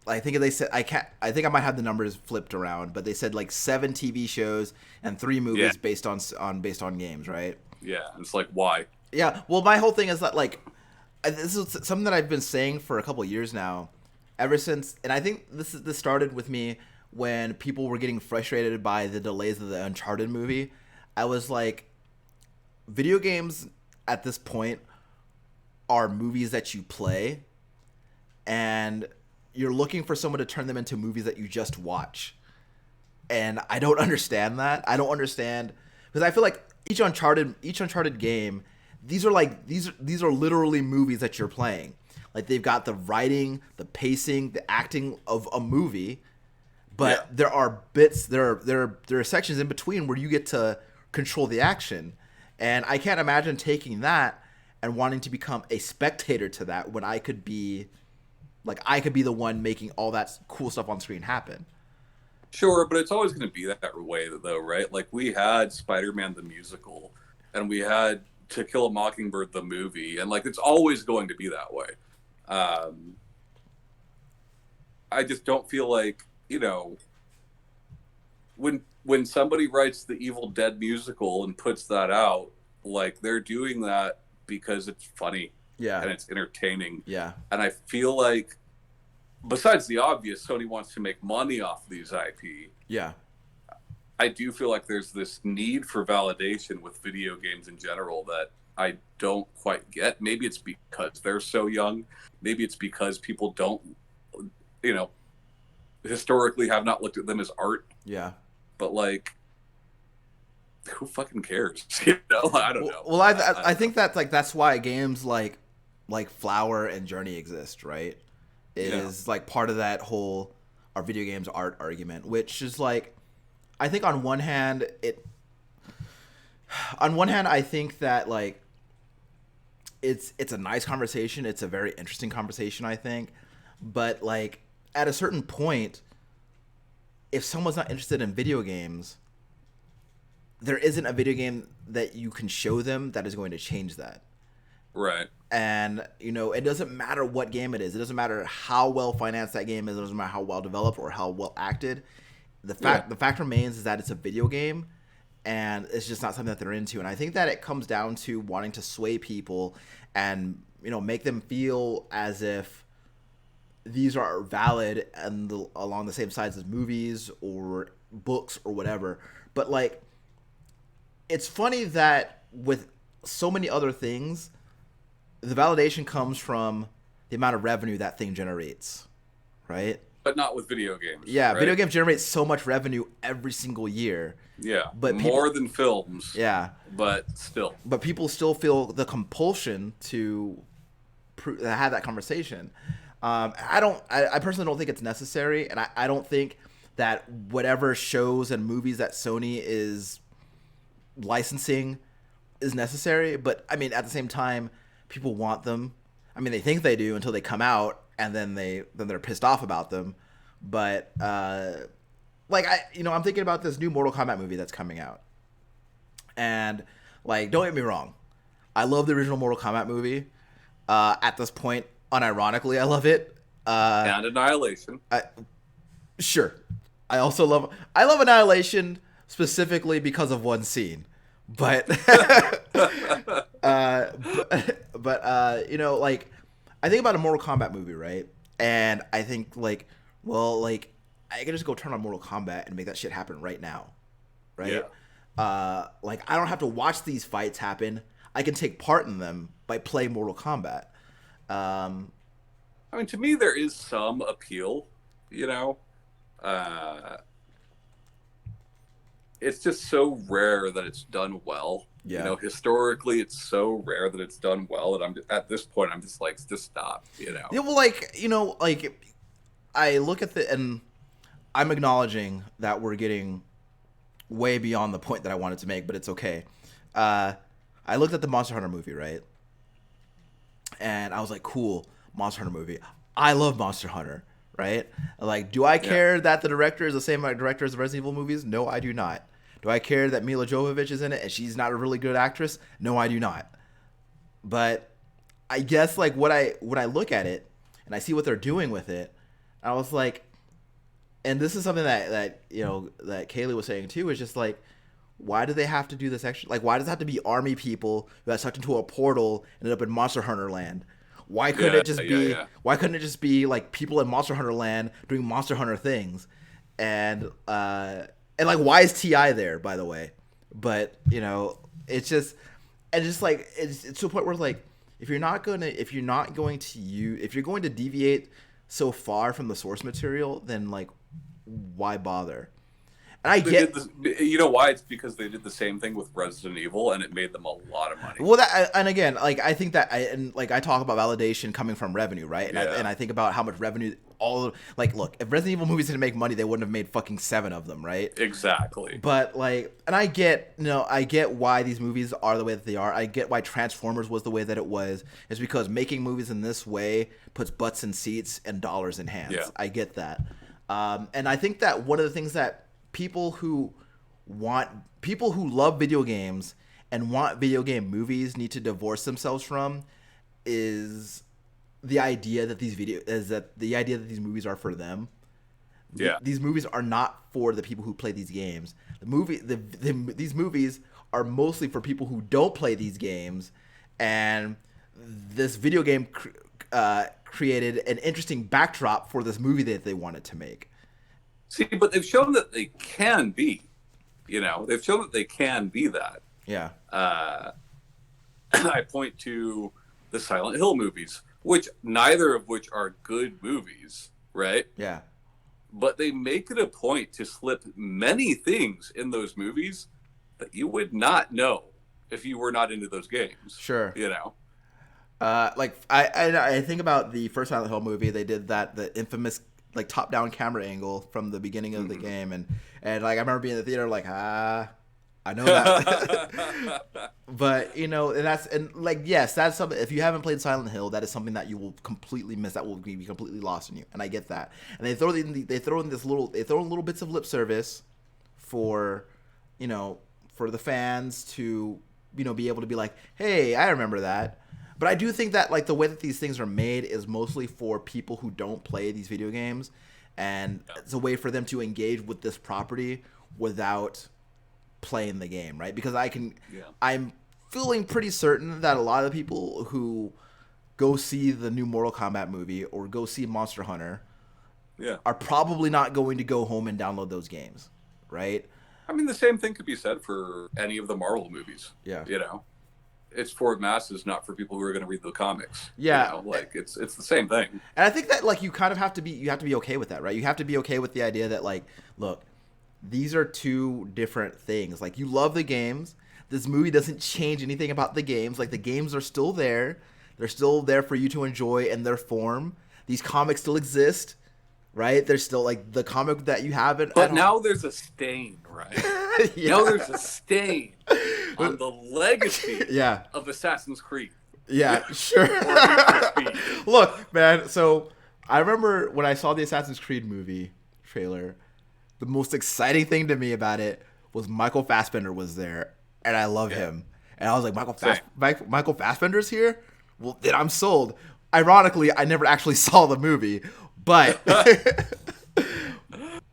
Speaker 1: I think they said I think I might have the numbers flipped around, but they said like 7 TV shows and 3 movies based on games, right?
Speaker 2: Yeah, it's like why?
Speaker 1: Yeah, well, my whole thing is that like this is something that I've been saying for a couple of years now, ever since, and I think this started with me when people were getting frustrated by the delays of the Uncharted movie. I was like, video games at this point are movies that you play, and you're looking for someone to turn them into movies that you just watch. And I don't understand that. I don't understand, because I feel like each Uncharted game, these are literally movies that you're playing. Like, they've got the writing, the pacing, the acting of a movie, but there are bits, there are sections in between where you get to control the action. And I can't imagine taking that and wanting to become a spectator to that when I could be the one making all that cool stuff on screen happen.
Speaker 2: Sure, but it's always going to be that way, though, right? Like, we had Spider-Man the musical, and we had To Kill a Mockingbird the movie, and like, it's always going to be that way. I just don't feel like, you know, when somebody writes the Evil Dead musical and puts that out, like, they're doing that because it's funny, and it's entertaining, and I feel like, besides the obvious, Sony wants to make money off these IP. I do feel like there's this need for validation with video games in general that I don't quite get. Maybe it's because they're so young. Maybe it's because people don't, you know, historically have not looked at them as art. But like, who fucking cares? You know, I don't know.
Speaker 1: Well, I think that's like, that's why games like Flower and Journey exist, right? Is like part of that whole our video games art argument, which is like, I think on one hand I think that like it's a nice conversation, it's a very interesting conversation, I think, but like at a certain point, if someone's not interested in video games, there isn't a video game that you can show them that is going to change that.
Speaker 2: Right.
Speaker 1: And, you know, it doesn't matter what game it is. It doesn't matter how well financed that game is. It doesn't matter how well developed or how well acted. The fact remains is that it's a video game, and it's just not something that they're into. And I think that it comes down to wanting to sway people and, you know, make them feel as if these are valid and along the same sides as movies or books or whatever. But like, it's funny that with so many other things, the validation comes from the amount of revenue that thing generates, right?
Speaker 2: But not with video games.
Speaker 1: Yeah,
Speaker 2: right?
Speaker 1: Video games generate so much revenue every single year.
Speaker 2: Yeah,
Speaker 1: but
Speaker 2: more than films.
Speaker 1: Yeah.
Speaker 2: But still.
Speaker 1: But people still feel the compulsion to have that conversation. I personally don't think it's necessary, and I don't think that whatever shows and movies that Sony is licensing is necessary. But, I mean, at the same time, people want them. I mean, they think they do until they come out, and then they're pissed off about them. But like, I'm thinking about this new Mortal Kombat movie that's coming out, and like, don't get me wrong, I love the original Mortal Kombat movie. At this point, unironically, I love it.
Speaker 2: And Annihilation.
Speaker 1: Sure, I love Annihilation specifically because of one scene. But you know, like, I think about a Mortal Kombat movie, right? And I think like, well, like, I can just go turn on Mortal Kombat and make that shit happen right now, right? Like, I don't have to watch these fights happen. I can take part in them by playing Mortal Kombat.
Speaker 2: I mean, to me, there is some appeal, you know. It's just so rare that it's done well. You know, historically, it's so rare that it's done well, and at this point, I'm just like, just stop. You know.
Speaker 1: Yeah, well, like, you know, like, I look at and I'm acknowledging that we're getting way beyond the point that I wanted to make, but it's okay. I looked at the Monster Hunter movie, right? And I was like, cool, Monster Hunter movie. I love Monster Hunter, right? Like, do I care that the director is the same director as the Resident Evil movies? No, I do not. Do I care that Mila Jovovich is in it and she's not a really good actress? No, I do not. But I guess, like, when I look at it and I see what they're doing with it, I was like, and this is something that that Kaylee was saying too, is just like, why do they have to do this extra? Like, why does it have to be army people who got sucked into a portal and ended up in Monster Hunter Land? Why couldn't it just be? Yeah. Why couldn't it just be like people in Monster Hunter Land doing Monster Hunter things? And like, why is Ti there, by the way? But it's just, and just like it's to a point where like, if you're going to deviate so far from the source material, then like, why bother? And I get,
Speaker 2: you know why? It's because they did the same thing with Resident Evil, and it made them a lot of money.
Speaker 1: Well, and again, like, I think that I talk about validation coming from revenue, right? And I think about how much revenue look, if Resident Evil movies didn't make money, they wouldn't have made fucking 7 of them, right?
Speaker 2: Exactly.
Speaker 1: But like, and I get why these movies are the way that they are. I get why Transformers was the way that it was. It's because making movies in this way puts butts in seats and dollars in hands. Yeah. I get that. And I think that one of the things that people who love video games and want video game movies need to divorce themselves from is the idea that these movies are for them.
Speaker 2: Yeah.
Speaker 1: These movies are not for the people who play these games. These movies are mostly for people who don't play these games, and this video game created an interesting backdrop for this movie that they wanted to make.
Speaker 2: See, but they've shown that they can be, they've shown that they can be that.
Speaker 1: Yeah.
Speaker 2: I point to the Silent Hill movies, neither of which are good movies, right?
Speaker 1: Yeah.
Speaker 2: But they make it a point to slip many things in those movies that you would not know if you were not into those games.
Speaker 1: Sure. Like, I think about the first Silent Hill movie. They did the infamous like top-down camera angle from the beginning of the game, and like, I remember being in the theater like, I know that. But yes, that's something. If you haven't played Silent Hill, that is something that you will completely miss. That will be completely lost in you, and I get that. And they throw in little bits of lip service for the fans to be able to be like, hey, I remember that. But I do think that like the way that these things are made is mostly for people who don't play these video games, and it's a way for them to engage with this property without playing the game, right? Because I'm feeling pretty certain that a lot of the people who go see the new Mortal Kombat movie or go see Monster Hunter are probably not going to go home and download those games, right?
Speaker 2: I mean, the same thing could be said for any of the Marvel movies.
Speaker 1: Yeah.
Speaker 2: It's for masses, not for people who are going to read the comics.
Speaker 1: Yeah.
Speaker 2: It's the same thing.
Speaker 1: And I think that like you kind of have to be okay with that, right? You have to be okay with the idea that like, look, these are two different things. Like, you love the games. This movie doesn't change anything about the games. Like, the games are still there. They're still there for you to enjoy in their form. These comics still exist, right? They're still like the comic that you have it.
Speaker 2: But now there's a stain, right? Yeah. Now there's a stain on the legacy of Assassin's Creed.
Speaker 1: Yeah, sure. Look, man, so I remember when I saw the Assassin's Creed movie trailer, the most exciting thing to me about it was Michael Fassbender was there, and I love him. And I was like, Michael Fassbender's here? Well, then I'm sold. Ironically, I never actually saw the movie, but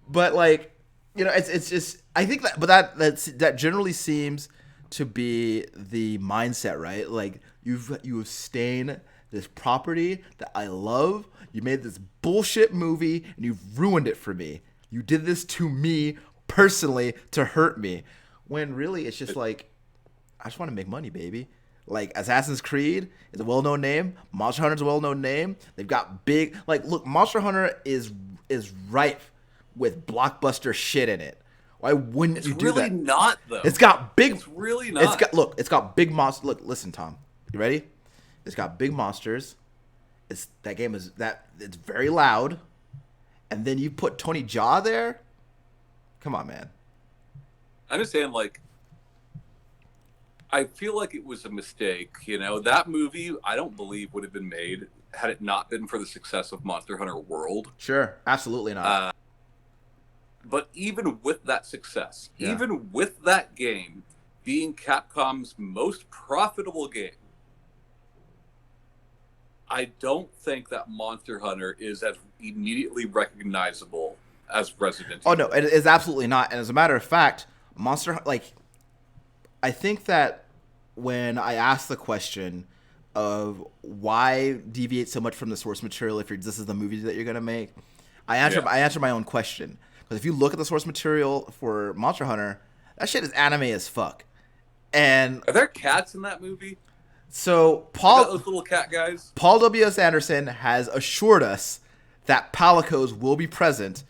Speaker 1: but like, it's just, I think that generally seems to be the mindset, right? Like, you have stained this property that I love. You made this bullshit movie and you've ruined it for me. You did this to me personally to hurt me. When really it's just like, I just want to make money, baby. Like, Assassin's Creed is a well-known name. Monster Hunter is a well-known name. They've got big, like, look, Monster Hunter is rife with blockbuster shit in it. Why wouldn't you do that?
Speaker 2: It's really not, though.
Speaker 1: It's got big.
Speaker 2: It's really not.
Speaker 1: It's got big monsters. Look, listen, Tom. You ready? It's got big monsters. It's very loud. And then you put Tony Jaa there? Come on, man.
Speaker 2: I'm just saying, like, I feel like it was a mistake. That movie, I don't believe would have been made had it not been for the success of Monster Hunter World.
Speaker 1: Sure. Absolutely not.
Speaker 2: But even with that success, even with that game being Capcom's most profitable game, I don't think that Monster Hunter is as immediately recognizable as Resident Evil.
Speaker 1: Oh no, it is absolutely not. And as a matter of fact, I think that when I ask the question of why deviate so much from the source material if this is the movie that you're gonna make, I answer my own question. Because if you look at the source material for Monster Hunter, that shit is anime as fuck. And
Speaker 2: are there cats in that movie?
Speaker 1: So
Speaker 2: those little cat guys.
Speaker 1: Paul W.S. Anderson has assured us that palicos will be present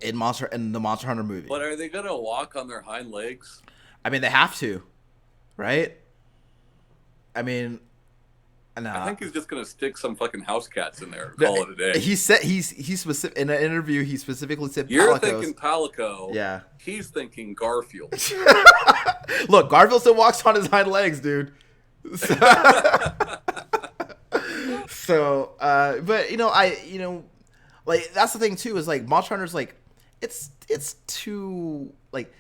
Speaker 1: in the Monster Hunter movie.
Speaker 2: But are they gonna walk on their hind legs?
Speaker 1: I mean, they have to, right? I mean, no.
Speaker 2: I think he's just gonna stick some fucking house cats in there and call it a day.
Speaker 1: He said he's specific in an interview. He specifically said
Speaker 2: you're thinking palico.
Speaker 1: Yeah.
Speaker 2: He's thinking Garfield.
Speaker 1: Look, Garfield still walks on his hind legs, dude. So, but like that's the thing too is like Monster Hunter's like it's too like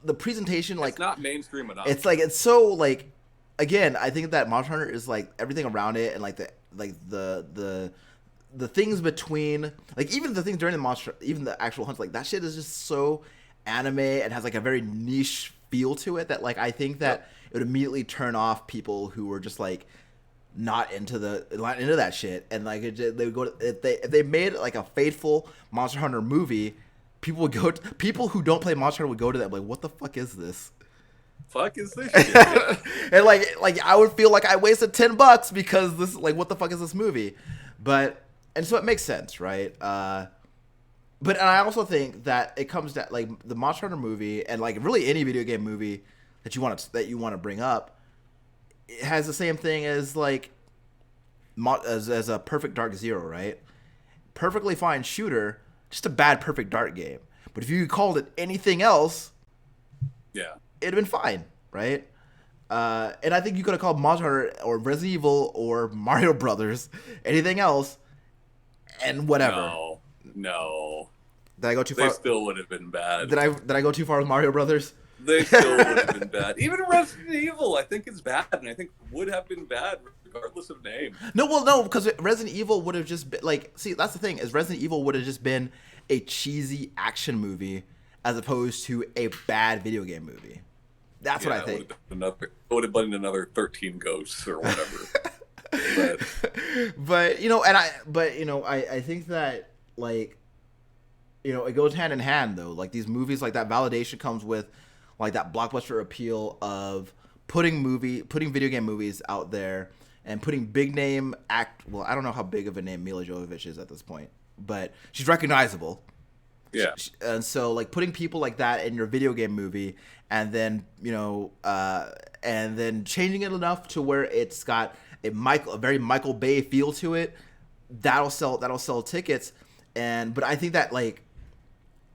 Speaker 1: the presentation like
Speaker 2: it's not mainstream enough.
Speaker 1: It's like it's so like again I think that Monster Hunter is like everything around it and like the things between like even the things during the actual hunt like that shit is just so anime and has like a very niche feel to it that like I think that it would immediately turn off people who were just like not into that shit and like they would go if they made like a faithful Monster Hunter movie, people who don't play Monster Hunter would go to that like what the fuck is this?
Speaker 2: Fuck is this shit?
Speaker 1: And like I would feel like I wasted $10 because this like what the fuck is this movie? But and so it makes sense, right? But I also think that it comes down like the Monster Hunter movie and like really any video game movie that you want to bring up, it has the same thing as like as a Perfect Dark Zero, right? Perfectly fine shooter, just a bad Perfect Dark game. But if you called it anything else,
Speaker 2: yeah,
Speaker 1: it'd have been fine, right? And I think you could have called Monster Hunter or Resident Evil or Mario Brothers anything else, and whatever.
Speaker 2: No.
Speaker 1: Did I go too far?
Speaker 2: They still would have been bad.
Speaker 1: Did I go too far with Mario Brothers?
Speaker 2: They still would have been bad. Even Resident Evil, I think is bad, and I think would have been bad regardless of name.
Speaker 1: No, because Resident Evil would have just been like. See, that's the thing is Resident Evil would have just been a cheesy action movie as opposed to a bad video game movie. That's what I think.
Speaker 2: It would have been another 13 Ghosts or whatever.
Speaker 1: but I think that like it goes hand in hand though. Like these movies, like that validation comes with like that blockbuster appeal of putting video game movies out there and putting big name well, I don't know how big of a name Mila Jovovich is at this point, but she's recognizable.
Speaker 2: Yeah.
Speaker 1: And so like putting people like that in your video game movie and then, and then changing it enough to where it's got a very Michael Bay feel to it, that'll sell tickets. But I think that like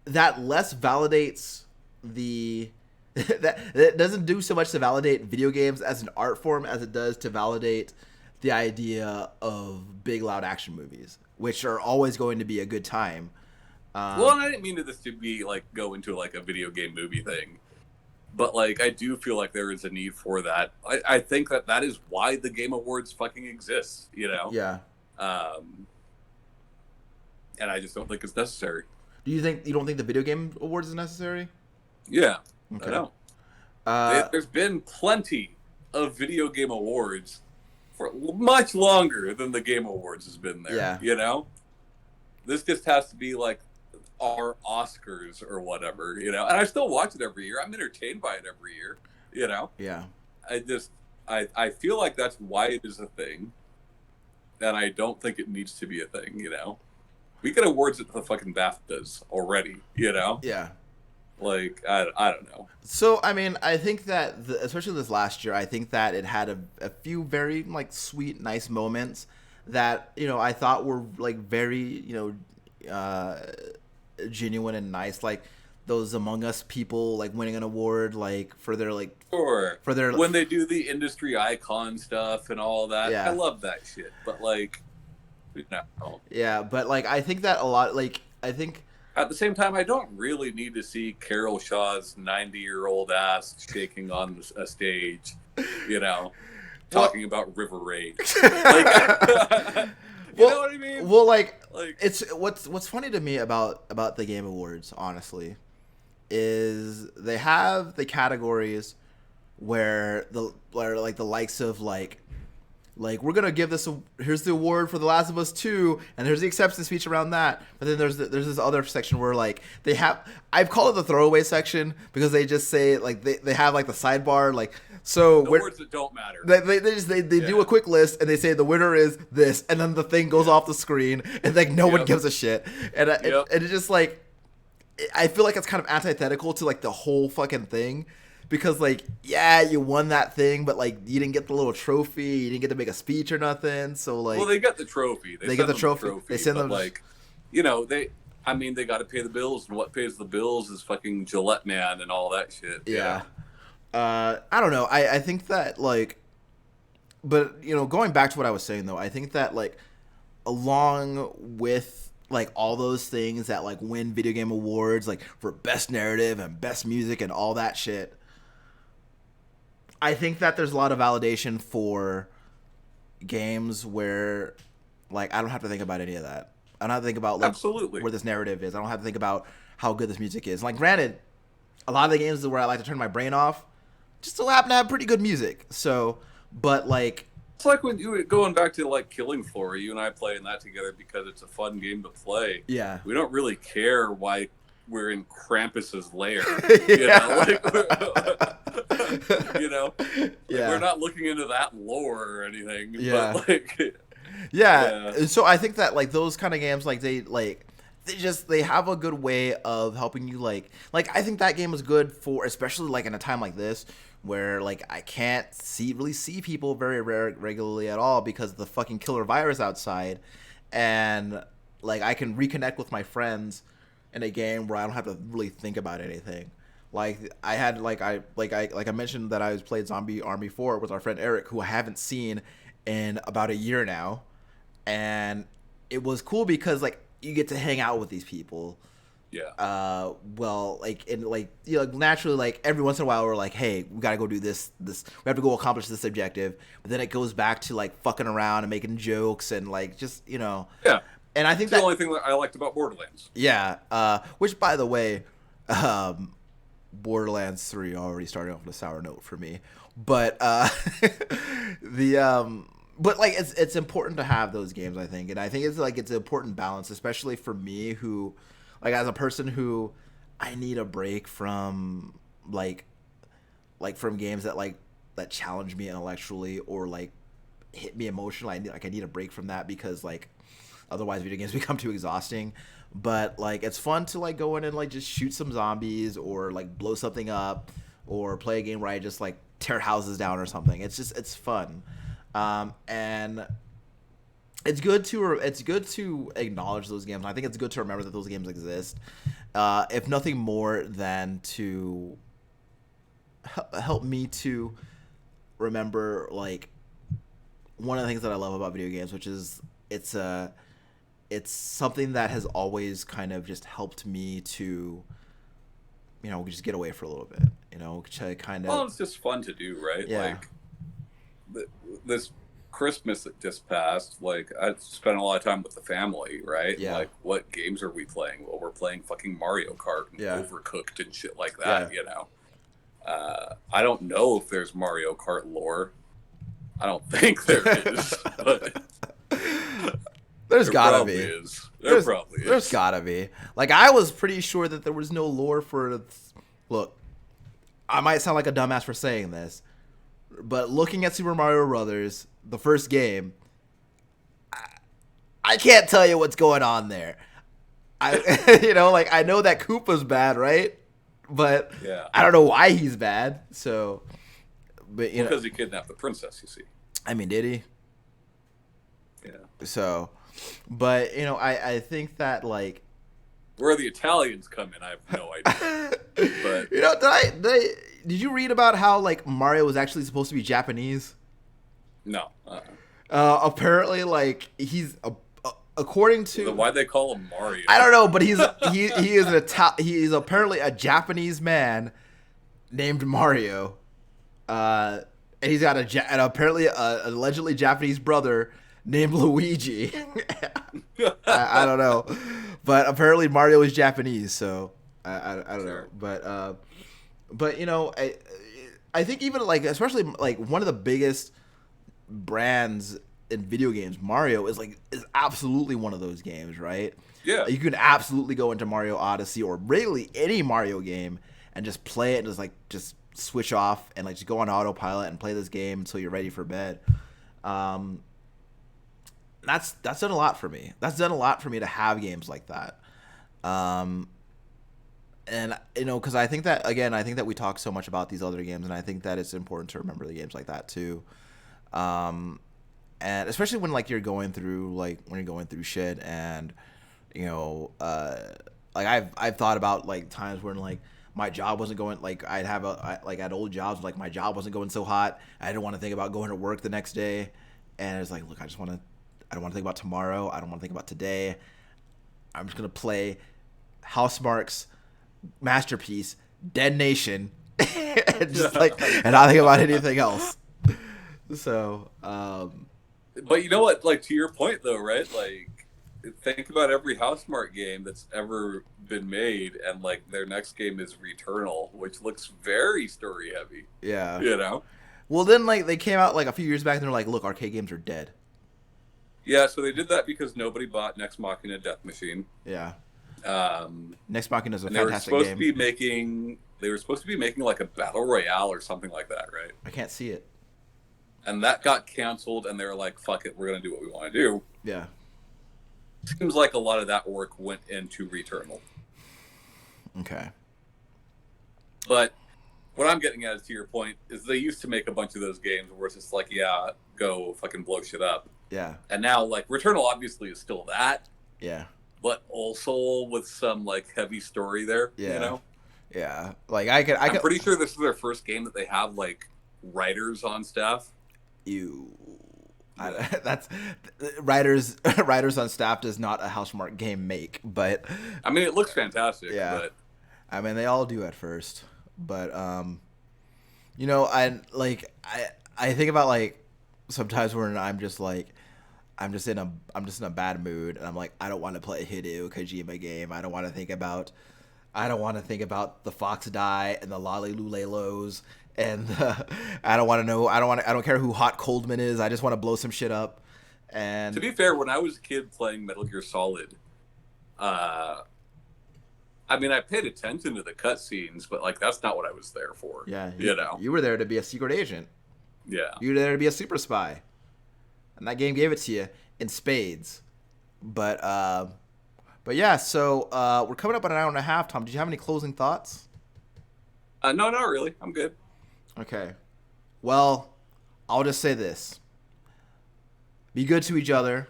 Speaker 1: that less validates that doesn't do so much to validate video games as an art form as it does to validate the idea of big loud action movies, which are always going to be a good time.
Speaker 2: Well, and I didn't mean this to be like go into like a video game movie thing, but like I do feel like there is a need for that. I think that is why the Game Awards fucking exists,
Speaker 1: Yeah.
Speaker 2: And I just don't think it's necessary.
Speaker 1: You don't think the Video Game Awards is necessary?
Speaker 2: Yeah.
Speaker 1: Okay.
Speaker 2: I don't. There's been plenty of video game awards for much longer than the Game Awards has been there.
Speaker 1: Yeah.
Speaker 2: This just has to be like our Oscars or whatever, and I still watch it every year. I'm entertained by it every year,
Speaker 1: Yeah.
Speaker 2: I feel like that's why it is a thing, and I don't think it needs to be a thing, We get awards at the fucking BAFTAs already,
Speaker 1: Yeah.
Speaker 2: Like, I don't know.
Speaker 1: So, I mean, I think that, especially this last year, I think that it had a few very, like, sweet, nice moments that, I thought were, like, very, genuine and nice. Like, those Among Us people, like, winning an award, like, for their, like...
Speaker 2: Sure. When they do the industry icon stuff and all that.
Speaker 1: Yeah.
Speaker 2: I love that shit. But, like, no.
Speaker 1: Yeah, but, like, I think that a lot, like, I think...
Speaker 2: At the same time, I don't really need to see Carol Shaw's 90-year-old ass shaking on a stage, talking about River Raid. Like, you know what I mean?
Speaker 1: Well, like it's what's funny to me about the Game Awards, honestly, is they have the categories where the likes of like we're gonna give this here's the award for The Last of Us 2, and there's the acceptance speech around that. But then there's this other section where like they have, I've called it the throwaway section because they just say like they have like the sidebar like, so
Speaker 2: the words that don't matter.
Speaker 1: They do a quick list and they say the winner is this, and then the thing goes off the screen and like no one gives a shit, and it's just like, I feel like it's kind of antithetical to like the whole fucking thing. Because, like, yeah, you won that thing, but, like, you didn't get the little trophy. You didn't get to make a speech or nothing. So, like...
Speaker 2: Well, they got the trophy.
Speaker 1: They get the trophy. They send them...
Speaker 2: like, you know, they got to pay the bills. And what pays the bills is fucking Gillette Man and all that shit.
Speaker 1: Yeah. I don't know. I think that, like... But, you know, going back to what I was saying, though, I think that, like, along with... like all those things that like win video game awards, like for best narrative and best music and all that shit, I think that there's a lot of validation for games where like I don't have to think about any of that. I don't have to think about like
Speaker 2: absolutely
Speaker 1: where this narrative is. I don't have to think about how good this music is. Like granted, a lot of the games where I like to turn my brain off just so happen to have pretty good music. So, but like
Speaker 2: it's like when you going back to like Killing Floor, you and I playing that together because it's a fun game to play.
Speaker 1: Yeah,
Speaker 2: we don't really care why we're in Krampus's lair. You know, we're not looking into that lore or anything.
Speaker 1: Yeah,
Speaker 2: but like,
Speaker 1: yeah. So I think that like those kind of games, like they have a good way of helping you like I think that game is good for, especially like in a time like this where like I can't really see people very regularly at all because of the fucking killer virus outside, and like I can reconnect with my friends in a game where I don't have to really think about anything. Like I had I mentioned that I was played Zombie Army 4 with our friend Eric, who I haven't seen in about a year now, and it was cool because like you get to hang out with these people.
Speaker 2: Yeah.
Speaker 1: Well, like, and like, you know, naturally, like every once in a while, we're like, hey, we gotta go do this. We have to go accomplish this objective. But then it goes back to like fucking around and making jokes and like just, you know.
Speaker 2: Yeah.
Speaker 1: And I think
Speaker 2: that's the only thing that I liked about Borderlands.
Speaker 1: Yeah. Which, by the way, Borderlands 3 already started off on a sour note for me. But but like it's important to have those games, I think, and I think it's an important balance, especially for me who. Like as a person who I need a break from like from games that challenge me intellectually or like hit me emotionally. I need a break from that because like otherwise video games become too exhausting. But like it's fun to like go in and like just shoot some zombies or like blow something up or play a game where I just like tear houses down or something. It's fun. And it's good to acknowledge those games. I think it's good to remember that those games exist, if nothing more than to help me to remember like one of the things that I love about video games, which is it's something that has always kind of just helped me to, you know, just get away for a little bit, you know, to kind of.
Speaker 2: Well, it's just fun to do, right?
Speaker 1: Yeah.
Speaker 2: Like this Christmas that just passed, like I spent a lot of time with the family, right?
Speaker 1: Yeah.
Speaker 2: Like what games are we playing? Well, we're playing fucking Mario Kart and Overcooked and shit like that, you know. I don't know if there's Mario Kart lore. I don't think there is, but
Speaker 1: there's gotta be.
Speaker 2: There probably is.
Speaker 1: There's gotta be. Like I was pretty sure that there was no lore for. Look, I might sound like a dumbass for saying this, but looking at Super Mario Brothers, the first game, I can't tell you what's going on there. You know, like I know that Koopa's bad, right? But I don't know why he's bad. So, but you know,
Speaker 2: because he kidnapped the princess. You see.
Speaker 1: I mean, did he?
Speaker 2: Yeah.
Speaker 1: So, but you know, I think that like
Speaker 2: where the Italians come in, I have no idea. But
Speaker 1: you know, did you read about how like Mario was actually supposed to be Japanese?
Speaker 2: No.
Speaker 1: Apparently, like he's according to
Speaker 2: so why'd they call him Mario?
Speaker 1: I don't know, but he is apparently a Japanese man named Mario. and he's got and apparently a allegedly Japanese brother named Luigi. I don't know, but apparently Mario is Japanese, so I don't know. But you know, I think even like, especially like one of the biggest brands in video games, Mario is absolutely one of those games, right?
Speaker 2: Yeah.
Speaker 1: You can absolutely go into Mario Odyssey or really any Mario game and just play it and just switch off and just go on autopilot and play this game until you're ready for bed. That's done a lot for me. That's done a lot for me to have games like that. And you know, because I think that we talk so much about these other games, and I think that it's important to remember the games like that too. And especially when you're going through shit, and you know, I've thought about times when my job wasn't going, I'd have at old jobs, my job wasn't going so hot. I didn't want to think about going to work the next day, and it's look, I don't want to think about tomorrow. I don't want to think about today. I'm just gonna play Housemarque's masterpiece, Dead Nation, and and not think about anything else. So,
Speaker 2: but you know what? To your point, though, right? Think about every Housemarque game that's ever been made, and their next game is Returnal, which looks very story heavy.
Speaker 1: Yeah.
Speaker 2: You know.
Speaker 1: Well, then they came out a few years back, and they're look, arcade games are dead.
Speaker 2: Yeah, so they did that because nobody bought Nex Machina Death Machine.
Speaker 1: Yeah. Nex Machina is a fantastic game. They were supposed to be making a battle royale or something like that, right? I can't see it.
Speaker 2: And that got canceled, and they were like, "Fuck it, we're gonna do what we want to do."
Speaker 1: Yeah.
Speaker 2: Seems like a lot of that work went into Returnal.
Speaker 1: Okay.
Speaker 2: But what I'm getting at is, to your point, is they used to make a bunch of those games where it's just yeah, go fucking blow shit up.
Speaker 1: Yeah.
Speaker 2: And now Returnal obviously is still that.
Speaker 1: Yeah.
Speaker 2: But also with some heavy story there.
Speaker 1: Yeah.
Speaker 2: You know.
Speaker 1: Yeah.
Speaker 2: I'm pretty sure this is their first game that they have writers on staff.
Speaker 1: That's writers on staff does not a Housemarque game make, but
Speaker 2: I mean it looks fantastic.
Speaker 1: Yeah.
Speaker 2: But
Speaker 1: I mean they all do at first, but you know, I think about sometimes when I'm just in a bad mood, and I'm I don't want to play a Hideo Kojima game. I don't want to think about the Fox Die and the Lolly-Lulelos, and I don't care who Hot Coldman is. I just want to blow some shit up. And
Speaker 2: to be fair, when I was a kid playing Metal Gear Solid, I mean, I paid attention to the cutscenes, but that's not what I was there for.
Speaker 1: Yeah,
Speaker 2: you know,
Speaker 1: you were there to be a secret agent.
Speaker 2: Yeah,
Speaker 1: you were there to be a super spy, and that game gave it to you in spades. But yeah, so we're coming up on an hour and a half. Tom, did you have any closing thoughts?
Speaker 2: No, not really. I'm good.
Speaker 1: Okay. Well, I'll just say this. Be good to each other.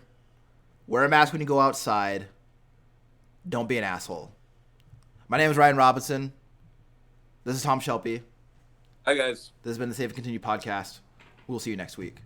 Speaker 1: Wear a mask when you go outside. Don't be an asshole. My name is Ryan Robinson. This is Tom Shelby.
Speaker 2: Hi, guys.
Speaker 1: This has been the Save and Continue podcast. We'll see you next week.